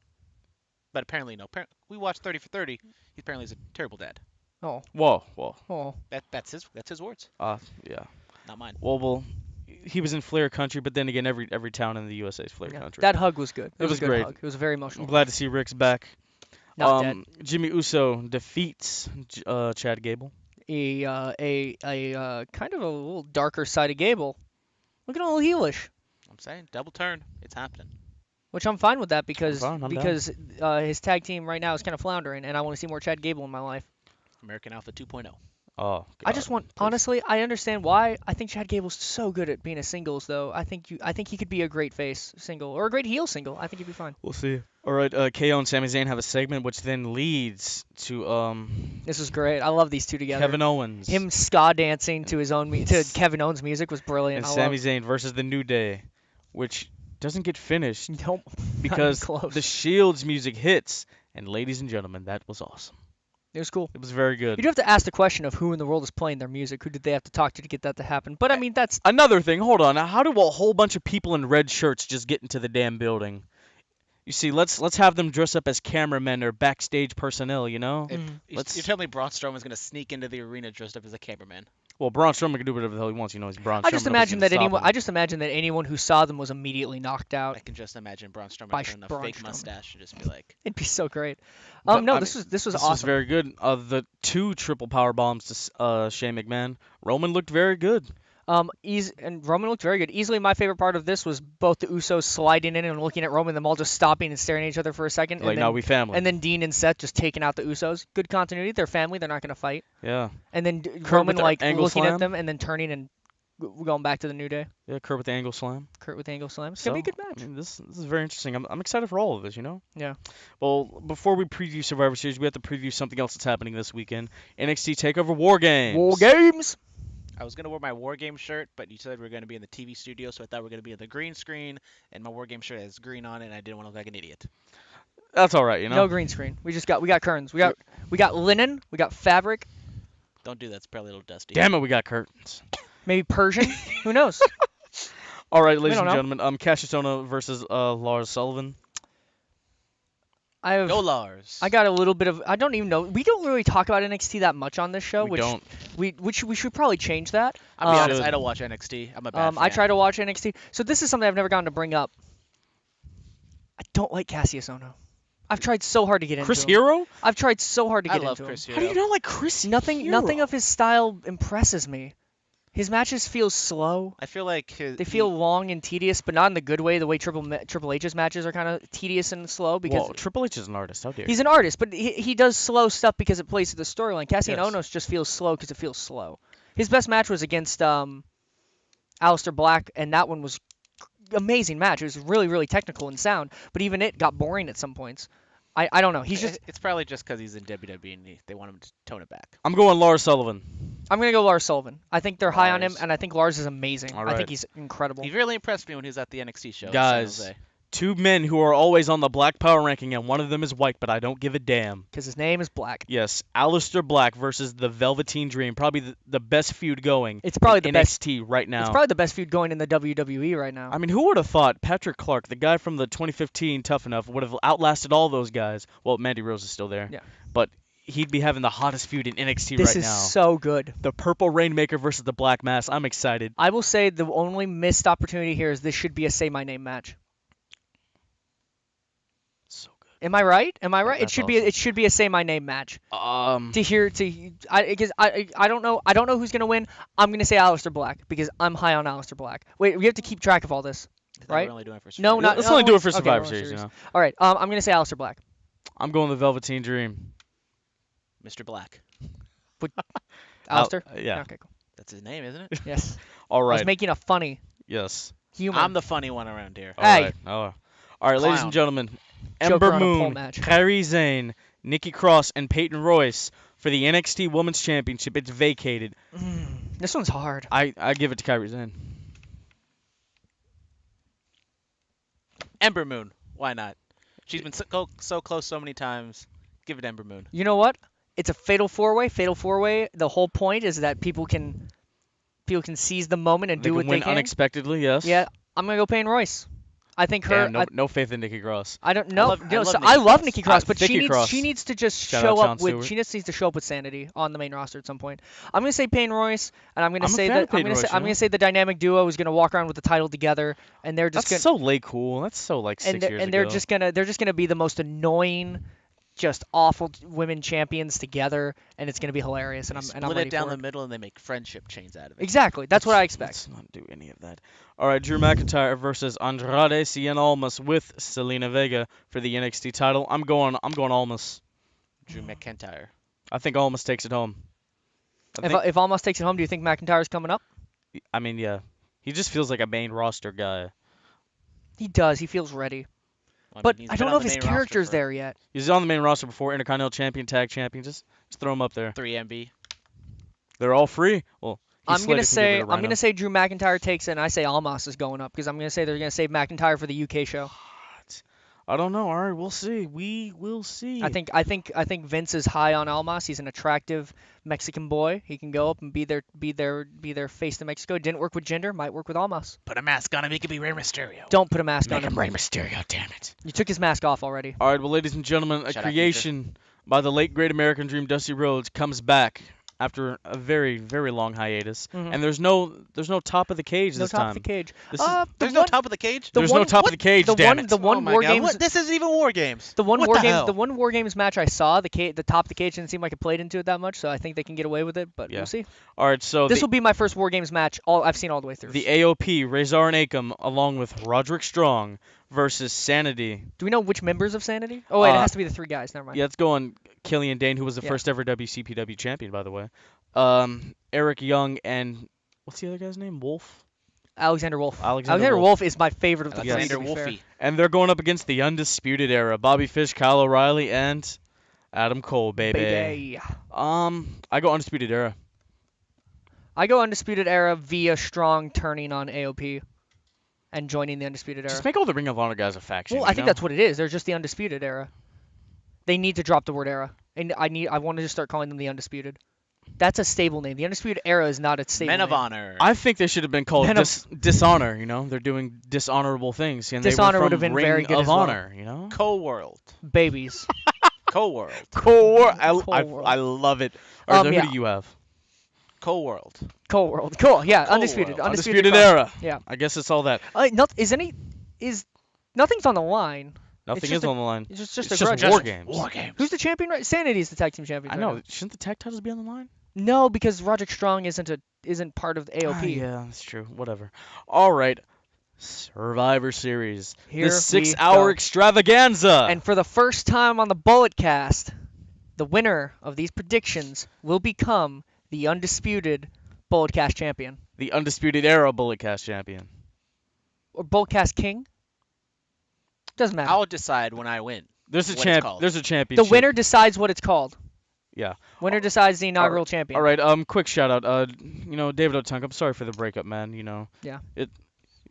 But apparently, no. We watched 30 for 30. He apparently is a terrible dad. Oh, whoa, That's his words, yeah. not mine. Well, he was in Flair country, but then again, every town in the USA is Flair yeah. country. That hug was good. It was a good great. Hug. It was a very I'm emotional. glad to see Rick's back. Not dead. Jimmy Uso defeats Chad Gable. A kind of a little darker side of Gable. Looking a little heelish, I'm saying double turn. It's happening. which I'm fine with that because I'm down. his tag team right now is kind of floundering, and I want to see more Chad Gable in my life. American Alpha 2.0. Oh, I just want, honestly, I understand why. I think Chad Gable's so good at being a singles, though. I think he could be a great face single or a great heel single. I think he'd be fine. We'll see. All right, KO and Sami Zayn have a segment, which then leads to This was great. I love these two together. Kevin Owens Him ska dancing to his own to Kevin Owens' music was brilliant. and Sami Zayn versus the New Day, which doesn't get finished Nope. because close. the Shield's music hits. And ladies and gentlemen, that was awesome. It was cool. It was very good. You do have to ask the question of who in the world is playing their music. Who did they have to talk to get that to happen? But I mean, that's Another thing, hold on. How do a whole bunch of people in red shirts just get into the damn building? You see, let's have them dress up as cameramen or backstage personnel, you know? You're telling me Braun Strowman's going to sneak into the arena dressed up as a cameraman? Well, Braun Strowman can do whatever the hell he wants, you know. He's Braun Strowman. I just imagine nobody's that gonna anyone. stop I him. just imagine that anyone who saw them was immediately knocked out. I can just imagine Braun Strowman By putting a Braun fake Strowman. mustache and just be like, It'd be so great. But, No, I this mean, was This was awesome. very good. The two triple power bombs to Shane McMahon. Roman looked very good. And Roman looked very good. Easily my favorite part of this was both the Usos sliding in and looking at Roman, them all just stopping and staring at each other for a second. Like, and now then, we family. And then Dean and Seth just taking out the Usos. Good continuity. They're family. They're not going to fight. Yeah. And then with Roman the like angle looking slam. at them and then turning and going back to the New Day. Yeah, Kurt with the angle slam. Kurt with the angle slam. It's going to be a good match. I mean, this is very interesting. I'm excited for all of this, you know? Yeah. Well, before we preview Survivor Series, we have to preview something else that's happening this weekend. NXT TakeOver War Games. War Games. I was going to wear my War Game shirt, but you said we are going to be in the TV studio, so I thought we were going to be in the green screen, and my War Game shirt has green on it, and I didn't want to look like an idiot. That's all right, you know? No green screen. We got curtains. We got linen. We got fabric. Don't do that. It's probably a little dusty. Damn it, we got curtains. Maybe Persian. Who knows? All right, ladies don't and know. gentlemen, Cassius Ohno versus Lars Sullivan. Go Lars. I got a little bit of. I don't even know. We don't really talk about NXT that much on this show, We which don't. we should probably change that. I'll be honest, should. I don't watch NXT. I'm a bad fan. I try to watch NXT, so this is something I've never gotten to bring up. I don't like Cassius Ohno. I've tried so hard to get into Chris him. Hero? I've tried so hard to I get love into Chris him. How do Hero. you not like Chris Nothing Hero? of his style impresses me. His matches feel slow. I feel like They feel long and tedious, but not in the good way. The way Triple H's matches are kind of tedious and slow because Well, Triple H is an artist. How dare he's you? an artist, but he does slow stuff because it plays to the storyline. Cassius Yes. Ohno just feels slow because it feels slow. His best match was against Aleister Black, and that one was amazing match. It was really, really technical and sound, but even it got boring at some points. I don't know. He's just. It's probably just because he's in WWE and they want him to tone it back. I'm going Lars Sullivan. I'm gonna go Lars Sullivan. I think they're high on him, Lars. and I think Lars is amazing. All I right. think he's incredible. He really impressed me when he was at the NXT show. in San Guys. Jose. Two men who are always on the Black Power ranking, and one of them is white, but I don't give a damn. Because his name is Black. Yes, Aleister Black versus the Velveteen Dream. Probably the best feud going. It's probably in the best. NXT right now. It's probably the best feud going in the WWE right now. I mean, who would have thought Patrick Clark, the guy from the 2015 Tough Enough, would have outlasted all those guys? Well, Mandy Rose is still there. Yeah. But he'd be having the hottest feud in NXT This right is now. so good. The Purple Rainmaker versus the Black Mass. I'm excited. I will say the only missed opportunity here is this should be a Say My Name match. So good. Am I right? Am I right? It That's should awesome. It should be a Say My Name match. Because I don't know who's gonna win. I'm gonna say Aleister Black because I'm high on Aleister Black. Wait, we have to keep track of all this. I thought Right? we're only doing it for No, Survivor not- Let's Series. only do it for okay, Survivor World Series, you Series. know. All right. I'm gonna say Aleister Black. I'm going the Velveteen Dream. Mr. Black. Aleister. Yeah. Okay, cool. That's his name, isn't it? Yes. All I was right. making a funny Yes. humor. I'm the funny one around here. All Hey. right. All right, ladies and Clown. gentlemen. Joker Ember on a pole Moon, match. Kairi Sane, Nikki Cross, and Peyton Royce for the NXT Women's Championship. It's vacated. This one's hard. I give it to Kairi Sane. Ember Moon. Why not? She's been so close so many times. Give it Ember Moon. You know what? It's a fatal four-way. Fatal four-way. The whole point is that people can seize the moment and They do can what win they can. unexpectedly, yes. Yeah, I'm gonna go Payne Royce. I think her. Damn, no faith in Nikki Cross. I don't know. I love Nikki Nikki Cross. Cross, but Vicky Cross. she needs to just Shout show out up Jon with Stewart. she just needs to show up with sanity on the main roster at some point. I'm gonna say Payne Royce, and I'm gonna I'm a say fan that of Peyton Royce, you I'm know? gonna say the dynamic duo is gonna walk around with the title together, and they're just That's gonna so late cool. That's so like 6 years ago. they're just gonna be the most annoying, just awful women champions together, and it's gonna be hilarious. And I'm Split ready it down for the middle and they make friendship chains out of it. Exactly. That's what I expect. Let's not do any of that. All right, Drew McIntyre versus Andrade Cien Almas with Selena Vega for the NXT title. I'm going Almas. Drew McIntyre. I think Almas takes it home. If Almas takes it home, do you think McIntyre's coming up? I mean, yeah. He just feels like a main roster guy. He does. He feels ready. Well, But he's I been don't on know the if his main roster character's for there yet. He's on the main roster before Intercontinental Champion, Tag Champion. Just throw him up there. 3MB. They're all free. Well, I'm gonna Slater can get rid of Rhino. I'm gonna say Drew McIntyre takes it, and I say Almas is going up because I'm gonna say they're gonna save McIntyre for the UK show. I don't know. All right, we'll see. We will see. I think Vince is high on Almas. He's an attractive Mexican boy. He can go up and be their face to Mexico. Didn't work with Jinder, might work with Almas. Put a mask on him. He could be Rey Mysterio. Don't put a mask on Make him. him Rey Mysterio, damn it. You took his mask off already. All right, well, ladies and gentlemen, a Shout out, creation by the late great American Dream, Dusty Rhodes, comes back after a very, very long hiatus, Mhm. and there's no top of the cage No this top time. of the cage. This is- There's no top of the cage. the There's one- no top of the cage, the damn one it. the one Oh my War God. Games What? This isn't even War Games. the one What War the Games hell? the one War Games match I saw the top of the cage didn't seem like it played into it that much, so I think they can get away with it. But Yeah. we'll see. All right, so This will be my first War Games match. I've seen all the way through. the AOP, Razor and Akam, along with Roderick Strong versus Sanity. Do we know which members of Sanity? Oh wait, it Uh, has to be the three guys. Never mind. Yeah, it's going Killian Dane, who was the Yeah. first ever WCPW champion, by the way. Eric Young and what's the other guy's name? Wolf. Alexander Wolf. Alexander Wolf. Wolf is my favorite of the Alexander three, to be fair. Wolfie. And they're going up against the Undisputed Era, Bobby Fish, Kyle O'Reilly, and Adam Cole, baby. Baby. I go Undisputed Era. I go Undisputed Era via Strong turning on AOP and joining the Undisputed Era. Just make all the Ring of Honor guys a faction. Well, you I think know? that's what it is. They're just the Undisputed Era. They need to drop the word era. And I want to just start calling them the Undisputed. That's a stable name. The Undisputed Era is not a stable Men of name. Honor. I think they should have been called Men of- Dishonor. You know, they're doing dishonorable things, and Dishonor they were would from have been Ring very good of as well. Honor. You know, Co-World. Babies. Co-World. Core. World. I love it. All right, so yeah. who do you have? Co-World. Cold World. Cool. Yeah, Cold Undisputed. World. Undisputed Crown. Era. Yeah. I guess it's all that. Nothing's on the line. Nothing just is a- on the line. It's just It's a just grudge. War Games. War Games. Who's the champion? Right? Sanity's the tag team champion. I right know. now. Shouldn't the tag titles be on the line? No, because Roderick Strong isn't part of the AOP. Ah, yeah, that's true. Whatever. All right. Survivor Series. Here the we 6-hour go. extravaganza. And for the first time on the Bullet Cast, the winner of these predictions will become the undisputed Bullet Cast champion. the Undisputed Era Bullet Cast champion. Or Bullet Cast King? Doesn't matter. I'll decide when I win. There's a What it's champ. called. There's a championship. The winner decides what it's called. Yeah. Winner decides the inaugural champion. All right. Quick shout out. David Otunga. I'm sorry for the breakup, man. You know. Yeah.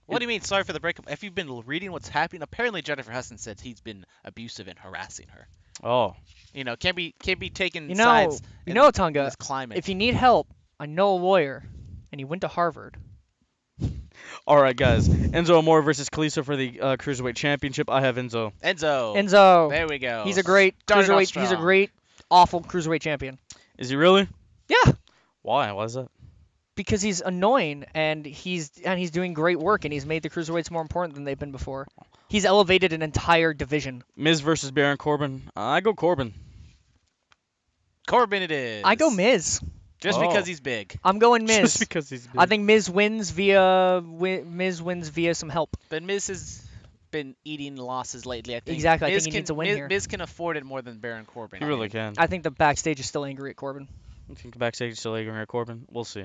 What do you mean? Sorry for the breakup. If you've been reading what's happening, apparently Jennifer Hudson said he's been abusive and harassing her. Oh. You know, can't be taking You know, sides you in know, Tonga, this climate. if you need help, I know a lawyer, and he went to Harvard. All right, guys. Enzo Amore versus Kalisto for the Cruiserweight Championship. I have Enzo. Enzo. Enzo, There we go. he's a great Started off cruiserweight. He's a strong. great, awful cruiserweight champion. Is he really? Yeah, Why? Why is that? because he's annoying and he's doing great work and he's made the cruiserweights more important than they've been before. He's elevated an entire division. Miz versus Baron Corbin. I go Corbin. Corbin it is. I go Miz. Just Oh. because he's big. I'm going Miz. Just because he's big. I think Miz wins via some help. But Miz has been eating losses lately, I think. Exactly, I Miz think he needs a win Miz, here. Miz can afford it more than Baron Corbin. He really can. I think the backstage is still angry at Corbin. You think backstage still angry at Corbin? We'll see.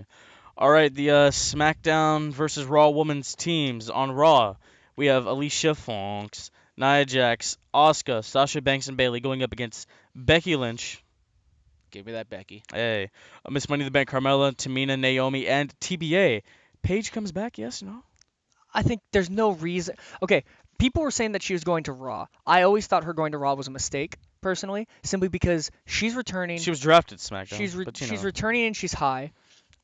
All right, the SmackDown versus Raw women's teams on Raw. We have Alicia Fox, Nia Jax, Asuka, Sasha Banks, and Bayley going up against Becky Lynch. Give me that Becky. Hey, Miss Money in the Bank, Carmella, Tamina, Naomi, and TBA. Paige comes back, yes or no? I think there's no reason. Okay, people were saying that she was going to Raw. I always thought her going to Raw was a mistake, personally, simply because she's returning. She was drafted to SmackDown. She's but, you know, returning and she's high.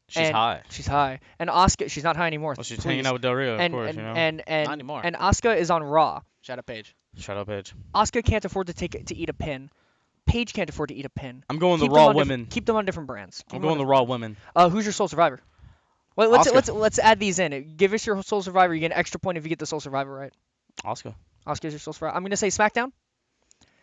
she's and high. She's high. And Asuka, she's not high anymore. Well, she's please. hanging out with Del Rio, of and, course, and, you know. and, and, Not anymore. And Asuka is on Raw. Shout out Paige. Shut up, Paige. Asuka can't afford to eat a pin. Paige can't afford to eat a pin. I'm going Keep the them Raw on women. Keep them on different brands. I'm going the Raw women. Who's your sole survivor? Well, let's Asuka. let's add these in. Give us your sole survivor. You get an extra point if you get the sole survivor right. Asuka. Asuka's your sole survivor. I'm gonna say SmackDown.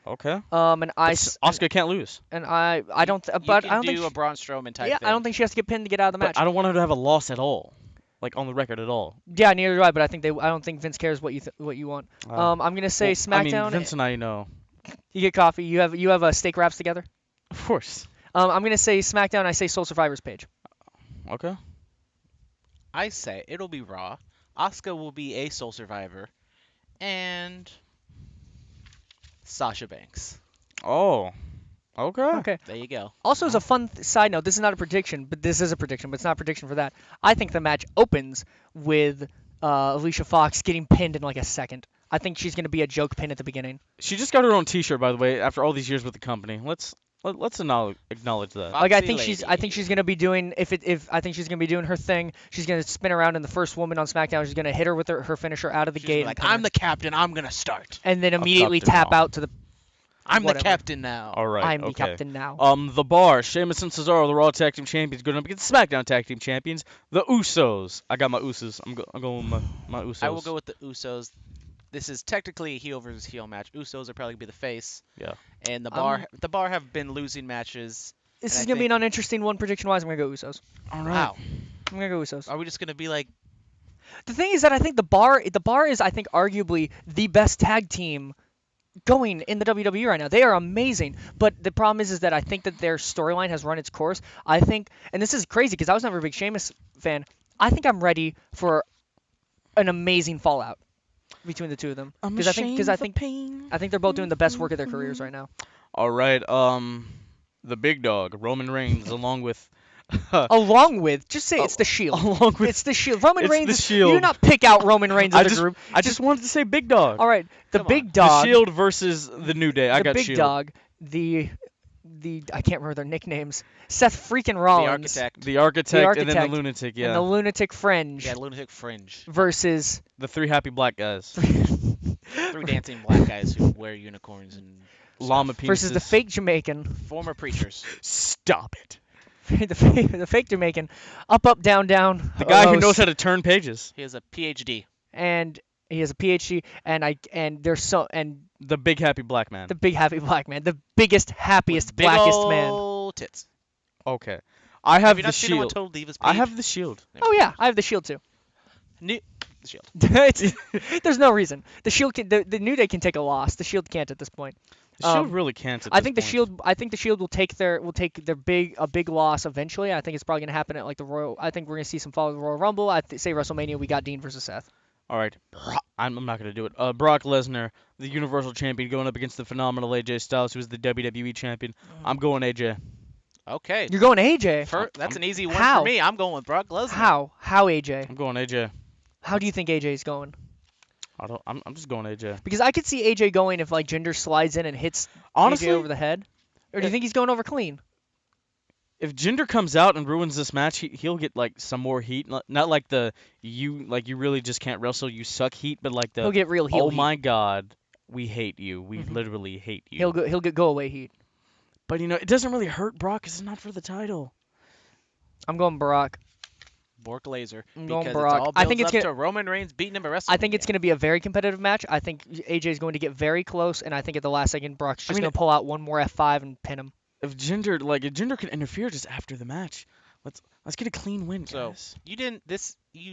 Okay. And Asuka can't lose. and I don't. You But can I don't do think. a Braun Strowman type Yeah, thing. I don't think she has to get pinned to get out of the match. But I don't want her to have a loss at all. Like, on the record at all. Yeah, neither do I. But I don't think Vince cares what you want. I'm gonna say SmackDown. I mean, Vince and I know. You get coffee. You have steak wraps together. Of course. I'm gonna say SmackDown. I say sole survivors page. Okay. I say it'll be Raw. Asuka will be a sole survivor. And Sasha Banks. Oh. Okay. Okay. There you go. Also, as a fun side note, this is not a prediction, but this is a prediction, but it's not a prediction for that. I think the match opens with Alicia Fox getting pinned in like a second. I think she's going to be a joke pin at the beginning. She just got her own T-shirt, by the way, after all these years with the company. Let's acknowledge that. Like I Foxy think she's going to be doing I think she's going to be doing her thing. She's going to spin around in the first woman on SmackDown. She's going to hit her with her finisher out of the She's gate. like, and pin I'm her. the captain. I'm gonna start. And then I'm immediately captain tap now. out to the. I'm Whatever. the captain now. All right. I'm the okay. captain now. The Bar, Sheamus and Cesaro, the Raw Tag Team Champions, going up against the SmackDown Tag Team Champions, the Usos. I got my Usos. I'm going with my Usos. I will go with the Usos. This is technically a heel versus heel match. Usos are probably gonna be the face. Yeah. And the bar have been losing matches. This and is I going to be think- an uninteresting one prediction wise. I'm going to go Usos. All right. Wow. I'm going to go Usos. Are we just gonna be like? The thing is that I think the bar is I think arguably the best tag team going in the WWE right now. They are amazing, but the problem is that I think that their storyline has run its course. I think, and this is crazy because I was never a big Sheamus fan. I think I'm ready for an amazing fallout between the two of them because I think they're both doing the best work of their careers right now. All right. The big dog, Roman Reigns, along with. Along with, just say it's the Shield. Along with. It's the Shield. Roman It's Reigns. the You Shield. do not pick out Roman Reigns as a group. I just wanted to say big dog. All right, the Come big on. dog. The Shield versus the New Day. I the got big Shield. dog, the I can't remember their nicknames. Seth freaking The Rollins, architect. The architect, and then Architect the lunatic. Yeah. and the Lunatic Fringe Yeah, Lunatic Fringe. versus The three happy black guys. Three dancing black guys who wear unicorns and Llama penises. versus the fake Jamaican, former preachers. Stop it. the fake Jamaican, up down down. The guy who O's, knows how to turn pages. He has a PhD. and he has a PhD, and there's The big happy black man. the big happy black man, the biggest happiest With big blackest man. ol' tits. Okay. I have Have you the not seen him on Shield. Total Divas I page? have the Shield. Oh yeah, I have the Shield too. The Shield. There's no reason. The Shield the New Day can take a loss. The Shield can't at this point. The Shield really can't. At I this think the point. Shield. I think the Shield will take their big loss eventually. I think it's probably gonna happen at like the Royal. I think we're gonna see some fall of the Royal Rumble. Say WrestleMania. We got Dean versus Seth. All right. I'm not gonna do it. Brock Lesnar, the Universal Champion, going up against the phenomenal AJ Styles, who is the WWE Champion. I'm going AJ. Okay. You're going AJ. That's an easy one How? for me. I'm going with Brock Lesnar. How AJ? I'm going AJ. How do you think AJ's going? I'm just going AJ. Because I could see AJ going if like Jinder slides in and hits Honestly, AJ over the head. Or do you think he's going over clean? if Jinder comes out and ruins this match, he'll get like some more heat. Not like the you really just can't wrestle, you suck heat, but like the He'll get real heel oh heat. my god, we hate you. We Mhm. literally hate you. He'll get go away heat. But it doesn't really hurt Brock 'cause it's not for the title. I'm going Barack. Bork Laser. I'm going Because Brock. it all I builds think it's up gonna- to Roman Reigns beating him at WrestleMania. I think it's going to be a very competitive match. I think AJ is going to get very close, and I think at the last second, Brock's just mean, going to pull out one more F5 and pin him. If Jinder can interfere just after the match, Let's get a clean win, So guys. you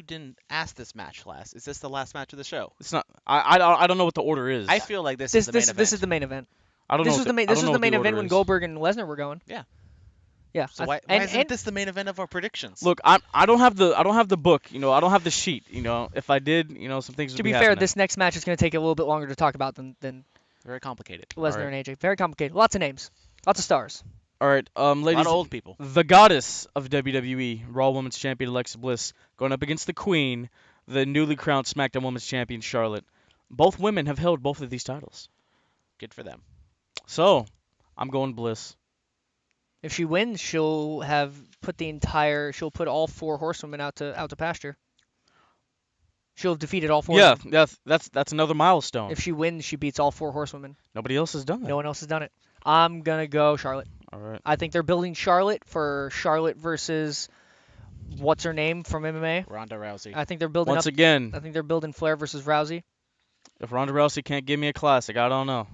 didn't ask this match last. Is this the last match of the show? It's not. I don't know what the order is. I feel like this is the main event. This is the main event. I don't know. This was the main. I This don't was know the what main event order when is. Goldberg and Lesnar were going. Yeah. Yeah. So why isn't this the main event of our predictions? Look, I don't have the book. I don't have the sheet. If I did, some things would To be be fair, happening. this next match is going to take a little bit longer to talk about than Very complicated. Lesnar Alright. and AJ. Very complicated. Lots of names. Lots of stars. All right, A lot ladies. of old people. The goddess of WWE, Raw Women's Champion Alexa Bliss, going up against the Queen, the newly crowned SmackDown Women's Champion Charlotte. Both women have held both of these titles. Good for them. So, I'm going Bliss. If she wins, she'll put all 4 horsewomen out to pasture. She'll have defeated all 4 Yeah, of them. that's another milestone. If she wins, she beats all 4 horsewomen. Nobody else has done that. No one else has done it. I'm going to go Charlotte. All right. I think they're building Charlotte for Charlotte versus what's her name from MMA. Ronda Rousey. I think they're building Once up. again, I think they're building Flair versus Rousey. if Ronda Rousey can't give me a classic, I don't know.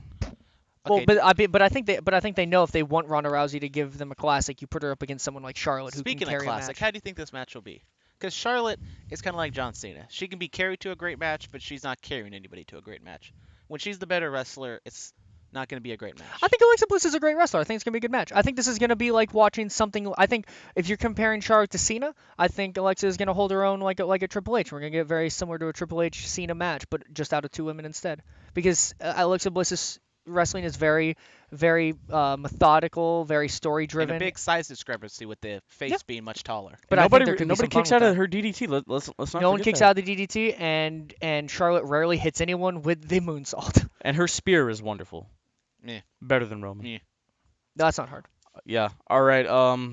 Okay, But I think they know if they want Ronda Rousey to give them a classic, you put her up against someone like Charlotte who speaking can of carry a classic, match. how do you think this match will be? Because Charlotte is kind of like John Cena. She can be carried to a great match, but she's not carrying anybody to a great match. When she's the better wrestler, it's not going to be a great match. I think Alexa Bliss is a great wrestler. I think it's gonna be a good match. I think this is gonna be like watching something. I think if you're comparing Charlotte to Cena, I think Alexa is gonna hold her own like a Triple H. We're gonna get very similar to a Triple H Cena match, but just out of 2 women instead. Because Alexa Bliss's wrestling is very, very methodical, very story And driven. a big size discrepancy with the face Yeah. being much taller. But I think nobody there could be nobody some fun kicks with out of that. her DDT. Let's not No one forget kicks that. out of the DDT, and Charlotte rarely hits anyone with the moonsault. And her spear is wonderful. Yeah. Better than Roman. Yeah. That's not hard. Yeah. All right.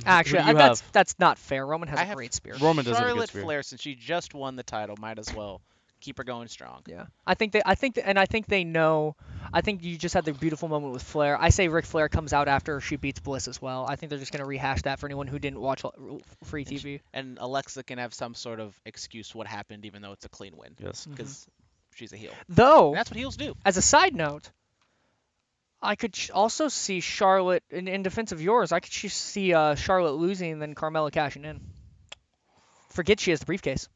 Actually, who do you have? that's not fair. Roman has I a have great spear. Roman does have a good Charlotte spear. Flair, since she just won the title, might as well keep her going strong. Yeah, I think they know. I think you just had the beautiful moment with Flair. I say Ric Flair comes out after she beats Bliss as well. I think they're just gonna rehash that for anyone who didn't watch free TV. And Alexa can have some sort of excuse what happened, even though it's a clean win, Yes. because she's a heel. Though, And that's what heels do. as a side note, I could also see Charlotte in defense of yours. I could see Charlotte losing and then Carmella cashing in. Forget she has the briefcase.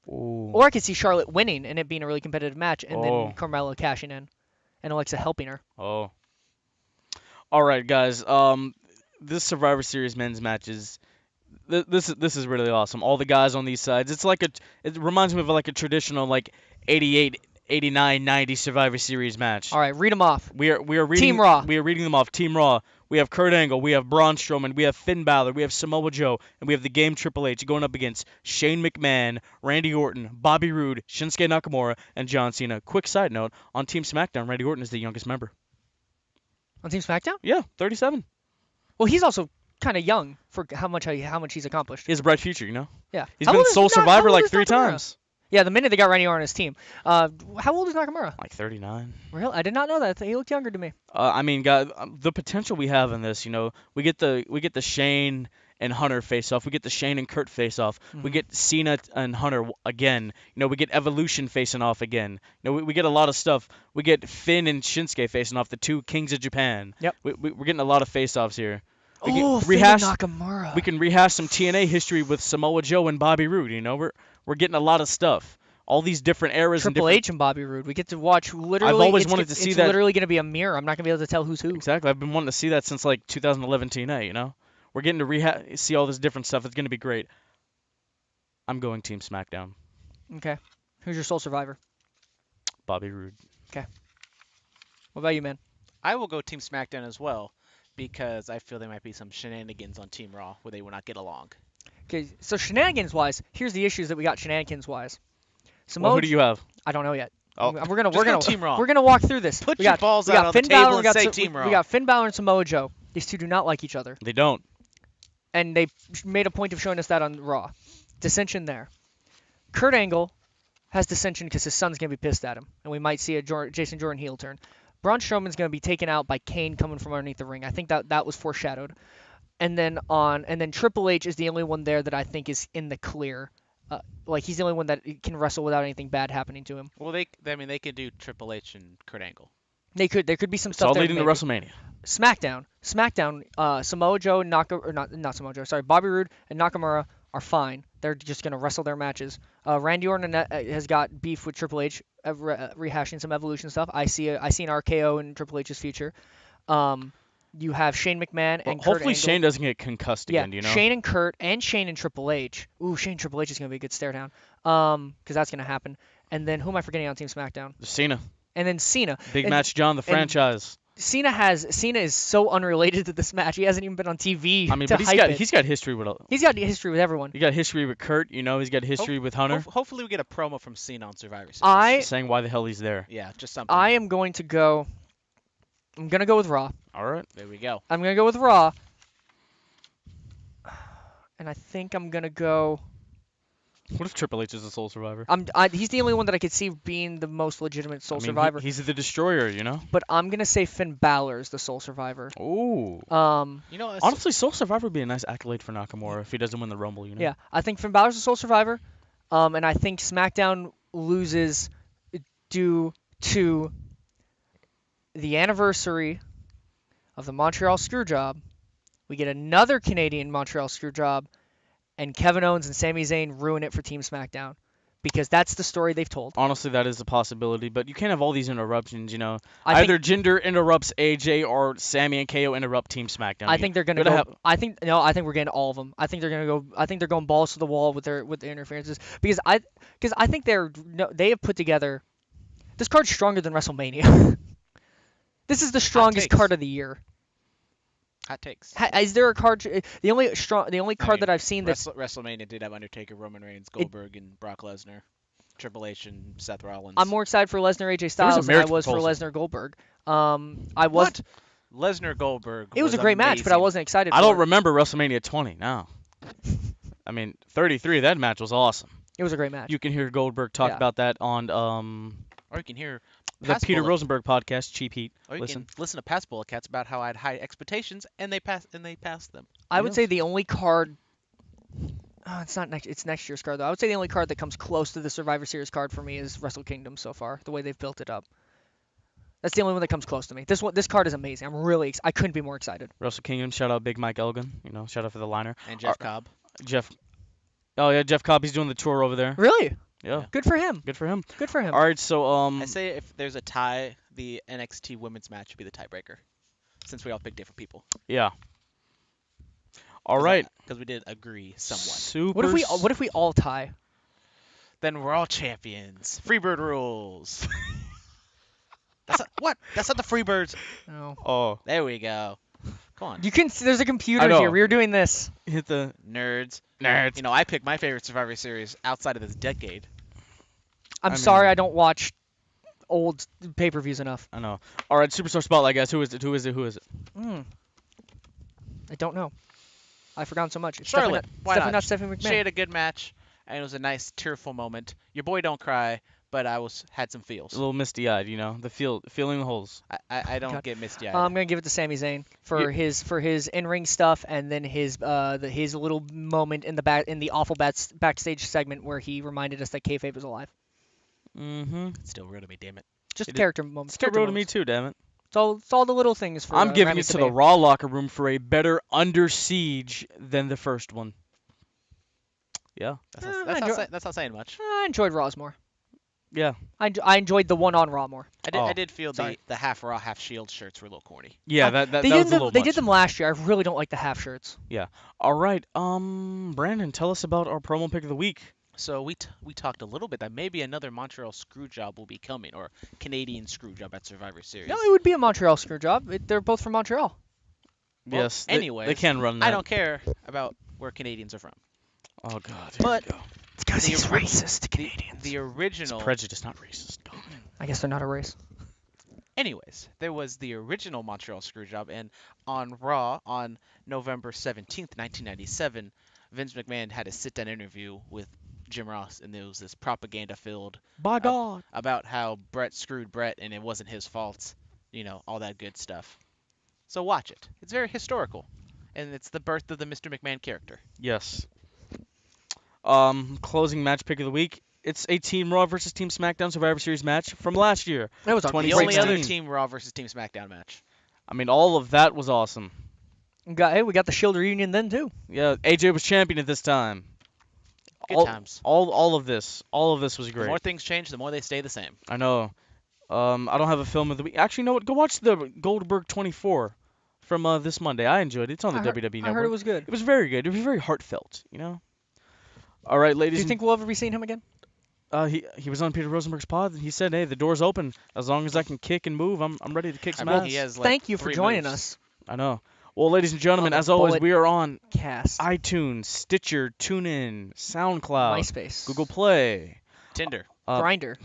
Ooh. Or I could see Charlotte winning and it being a really competitive match, and Oh. then Carmella cashing in, and Alexa helping her. Oh. All right, guys. This Survivor Series men's match is this is really awesome. All the guys on these sides. It reminds me of like a traditional like 88, 89, 90 Survivor Series match. All right, read them off. We are reading Team Raw. We are reading them off. Team Raw. We have Kurt Angle, we have Braun Strowman, we have Finn Balor, we have Samoa Joe, and we have the Game Triple H going up against Shane McMahon, Randy Orton, Bobby Roode, Shinsuke Nakamura, and John Cena. Quick side note, on Team SmackDown, Randy Orton is the youngest member. On Team SmackDown? Yeah, 37. Well, he's also kind of young for how much he's accomplished. He has a bright future, you know? Yeah. He's How been old is sole Nak- how survivor old like is 3 Nakamura? times. Yeah, the minute they got Randy Orton on his team. How old is Nakamura? Like 39. Really? I did not know that. He looked younger to me. I mean, God, the potential we have in this, you know, we get the Shane and Hunter face off. We get the Shane and Kurt face off. We Mhm. get Cena and Hunter again. You know, we get Evolution facing off again. You know, we get a lot of stuff. We get Finn and Shinsuke facing off, the 2 kings of Japan. Yep. We're getting a lot of face offs here. We Oh, can Finn rehash. and Nakamura. We can rehash some TNA history with Samoa Joe and Bobby Roode. You know, we're getting a lot of stuff. All these different eras and Triple different. H and Bobby Roode. We get to watch literally. always it's, wanted it's- to see it's that- literally going to be a mirror. I'm not going to be able to tell who's who. Exactly. I've been wanting to see that since like 2011 TNA, you know? We're getting to see all this different stuff. It's going to be great. I'm going Team SmackDown. Okay. Who's your sole survivor? Bobby Roode. What about you, man? I will go Team SmackDown as well, because I feel there might be some shenanigans on Team Raw where they will not get along. Okay. So shenanigans wise, here's the issues that we got shenanigans wise. Well, who do you have? I don't know yet. Oh. We're gonna Just go Team Raw. We're gonna walk through this. Put we your got, balls we out got on the Finn Balor, table we and got say Sa- Team Raw. We got Finn Balor and Samoa Joe. These two do not like each other, They don't. and they made a point of showing us that on Raw. Dissension there. Kurt Angle has dissension because his son's gonna be pissed at him, and we might see a Jason Jordan heel turn. Braun Strowman's gonna be taken out by Kane coming from underneath the ring. I think that was foreshadowed. And then Triple H is the only one there that I think is in the clear. Like he's the only one that can wrestle without anything bad happening to him. Well, they could do Triple H and Kurt Angle. There could be some It's stuff all there. leading to maybe. WrestleMania. SmackDown. Samoa Joe and not Samoa Joe. Sorry, Bobby Roode and Nakamura are fine. They're just gonna wrestle their matches. Randy Orton has got beef with Triple H, rehashing some Evolution stuff. I see an RKO in Triple H's future. You have Shane McMahon Well, and Kurt hopefully Angle. Shane doesn't get concussed Yeah, again. You know. Shane and Kurt and Shane and Triple H. Ooh, Shane and Triple H is gonna be a good stare down. Because that's gonna happen. And then who am I forgetting on Team SmackDown? Cena. And then Cena. Big And Match John, the franchise. Cena is so unrelated to this match. He hasn't even been on TV. I mean, to but hype it. he's got history with. He's got history with everyone. He got history with Kurt. You know, he's got history with Hunter. Hopefully we get a promo from Cena on Survivor Series. Saying why the hell he's there. Yeah, just something. I'm going to go with Raw. All right. There we go. I'm gonna go with Raw. And I think I'm gonna go. What if Triple H is the sole survivor? He's the only one that I could see being the most legitimate sole survivor. He's the destroyer, you know. But I'm gonna say Finn Balor is the sole survivor. Ooh. You know, Honestly, sole survivor would be a nice accolade for Nakamura if he doesn't win the Rumble, you know. Yeah, I think Finn Balor's the sole survivor. And I think SmackDown loses due to the anniversary of the Montreal Screwjob. We get another Canadian Montreal Screwjob, and Kevin Owens and Sami Zayn ruin it for Team SmackDown. Because that's the story they've told. Honestly, that is a possibility, but you can't have all these interruptions, you know. I Either Jinder interrupts AJ or Sammy and KO interrupt Team SmackDown. I think they're gonna go. I think we're getting all of them. I think they're gonna go. I think they're going balls to the wall with their interferences because I think they have put together. This card's stronger than WrestleMania. This is the strongest takes. card of the year. Hot takes. Is there a card? The only card that I've seen that's WrestleMania did have Undertaker, Roman Reigns, Goldberg, and Brock Lesnar, Triple H, and Seth Rollins. I'm more excited for Lesnar AJ Styles than I marriage was for proposal. Lesnar Goldberg. I was. What? Lesnar Goldberg. It was a great match, but I wasn't excited. I for don't it. remember WrestleMania 20 now. I mean, 33, that match was awesome. It was a great match. You can hear Goldberg talk Yeah. about that on Or you can hear the Past Peter Bullet- Rosenberg podcast, Cheap Heat. Or you Listen. can listen to past Bullet Cats about how I had high expectations and they passed them. I would Yes. say the only card. It's not next. It's next year's card though. I would say the only card that comes close to the Survivor Series card for me is Wrestle Kingdom so far. The way they've built it up. That's the only one that comes close to me. This card is amazing. I'm really. I couldn't be more excited. Wrestle Kingdom, shout out Big Mike Elgin. You know, shout out for the liner. And Jeff Cobb. Jeff. Oh yeah, Jeff Cobb. He's doing the tour over there. Really? Yeah. Good for him. Good for him. Good for him. All right, so I say if there's a tie, the NXT women's match would be the tiebreaker, since we all picked different people. yeah. All right. Because we did agree somewhat. Super. What if we all tie? Then we're all champions. Freebird rules. That's not the Freebirds. No. Oh, There we go. Come on, You can. There's a computer I know. here. We were doing this. hit the nerds. nerds. You know, I picked my favorite Survivor Series outside of this decade. I'm I sorry. mean- I don't watch old pay-per-views enough. I know. All right, Superstar Spotlight, guys. Who is it? Who is it? Who is it? I don't know. I've forgotten so much. It's Charlotte. Why definitely not? not Stephanie She McMahon. had a good match, and it was a nice tearful moment. Your boy don't cry, but I had some feels. A little misty-eyed, you know. The feeling the holes. I don't God. get misty eyed. I'm gonna give it to Sami Zayn for his in-ring stuff, and then his little moment in the awful backstage segment where he reminded us that kayfabe is alive. Mm-hmm. It's still real to me, damn it. Just It- character moments. Still character real to me moments. too, damn it. It's all the little things for. I'm giving Rami it to the Sabay. Raw locker room for a better Under Siege than the first one. Yeah. That's not saying much. I enjoyed Raw's more. Yeah. I enjoyed the one on Raw more. Oh, I did feel sorry. the half Raw, half Shield shirts were a little corny. Yeah, that They was did a them. little They much. did them last year. I really don't like the half shirts. All right. Brandon, tell us about our promo pick of the week. So we talked a little bit that maybe another Montreal Screwjob will be coming, or Canadian Screwjob at Survivor Series. No, it would be a Montreal screw job. They're both from Montreal. Well, Yes. anyways, they can run that. I don't care about where Canadians are from. Oh God. Here But- we go. It's because The he's ori- racist to Canadians. The original. Prejudice, not racist. God. I guess they're not a race. Anyways, there was the original Montreal Screwjob, and on Raw on November 17th, 1997, Vince McMahon had a sit-down interview with Jim Ross, and there was this propaganda-filled By God. about how Brett screwed Brett and it wasn't his fault, all that good stuff. So watch it. It's very historical, and it's the birth of the Mr. McMahon character. Yes. Closing match pick of the week. It's a Team Raw versus Team SmackDown Survivor Series match from last year. That was a The 2016. only other 2016. Team Raw versus Team SmackDown match. I mean, all of that was awesome. We got the Shield reunion then too. Yeah, AJ was champion at this time. Good times. All of this was The great. more things change, the more they stay the same. I know. I don't have a film of the week. Actually, no. Go watch the Goldberg 24 from this Monday. I enjoyed it. It's on the WWE Network. I heard it was good. It was very good. It was very heartfelt. All right, Do ladies. you think we'll ever be seeing him again? He was on Peter Rosenberg's pod and he said, "Hey, the door's open. As long as I can kick and move, I'm ready to kick some I mean, ass." he has, like, Thank you for 3 joining moves. us. I know. Well, ladies and gentlemen, On the as always, Bullet we are on Cast. iTunes, Stitcher, TuneIn, SoundCloud, MySpace. Google Play, Tinder. Grinder.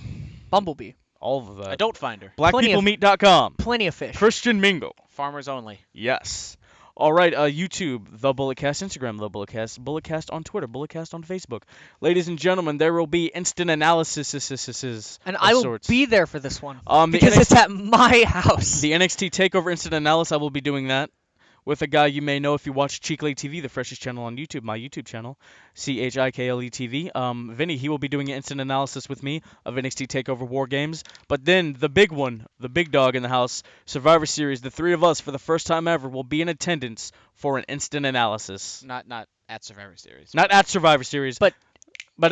Bumblebee. all of that. Adult Finder. BlackPeopleMeet.com. Plenty of fish. Christian Mingle. Farmers only. Yes. All right, YouTube, The Bulletcast, Instagram, The Bulletcast, Bulletcast on Twitter, Bulletcast on Facebook. Ladies and gentlemen, there will be instant analysis And of I will sorts. be there for this one. The Because NXT it's at my house. The NXT TakeOver Instant Analysis, I will be doing that with a guy you may know if you watch Cheek Lake TV, the freshest channel on YouTube, my YouTube channel, CHIKLE TV. Vinny, he will be doing an instant analysis with me of NXT TakeOver War Games. But then the big one, the big dog in the house, Survivor Series, the three of us for the first time ever will be in attendance for an instant analysis. Not at Survivor Series. Not at Survivor Series, But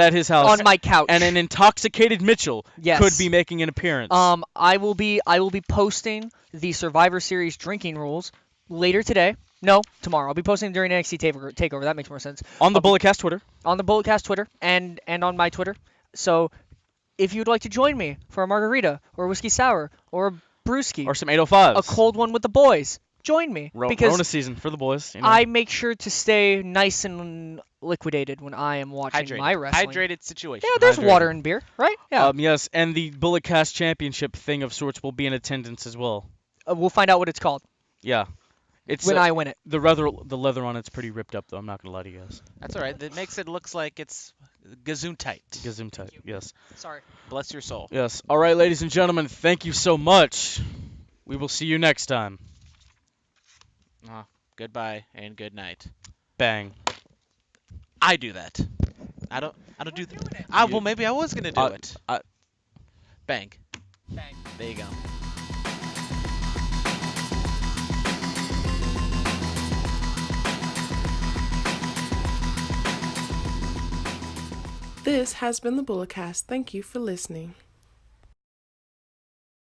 at his house. on my couch. And an intoxicated Mitchell Yes. could be making an appearance. I will be posting the Survivor Series drinking rules later today. No, tomorrow. I'll be posting during NXT Takeover. That makes more sense. on the Bulletcast Twitter. On the Bulletcast Twitter and on my Twitter. So if you'd like to join me for a margarita or a whiskey sour or a brewski, Or some 805s. a cold one with the boys, join me because Rona season for the boys. I make sure to stay nice and liquidated when I am watching my wrestling. Hydrated situation. Yeah, there's Hydrated. water and beer, right? Yeah. Yes, and the Bulletcast Championship thing of sorts will be in attendance as well. We'll find out what it's called Yeah. It's when I win it. the leather on it's pretty ripped up though. I'm not gonna lie to you guys. That's all right. That makes it looks like it's gazoon tight. Gazoom tight. Yes. Sorry. Bless your soul. Yes. All right, ladies and gentlemen, thank you so much. We will see you next time. Goodbye and good night. Bang. I do that. I don't do that. Well, maybe I was gonna do it. Bang. Bang. There you go. This has been the Bulletcast. Thank you for listening.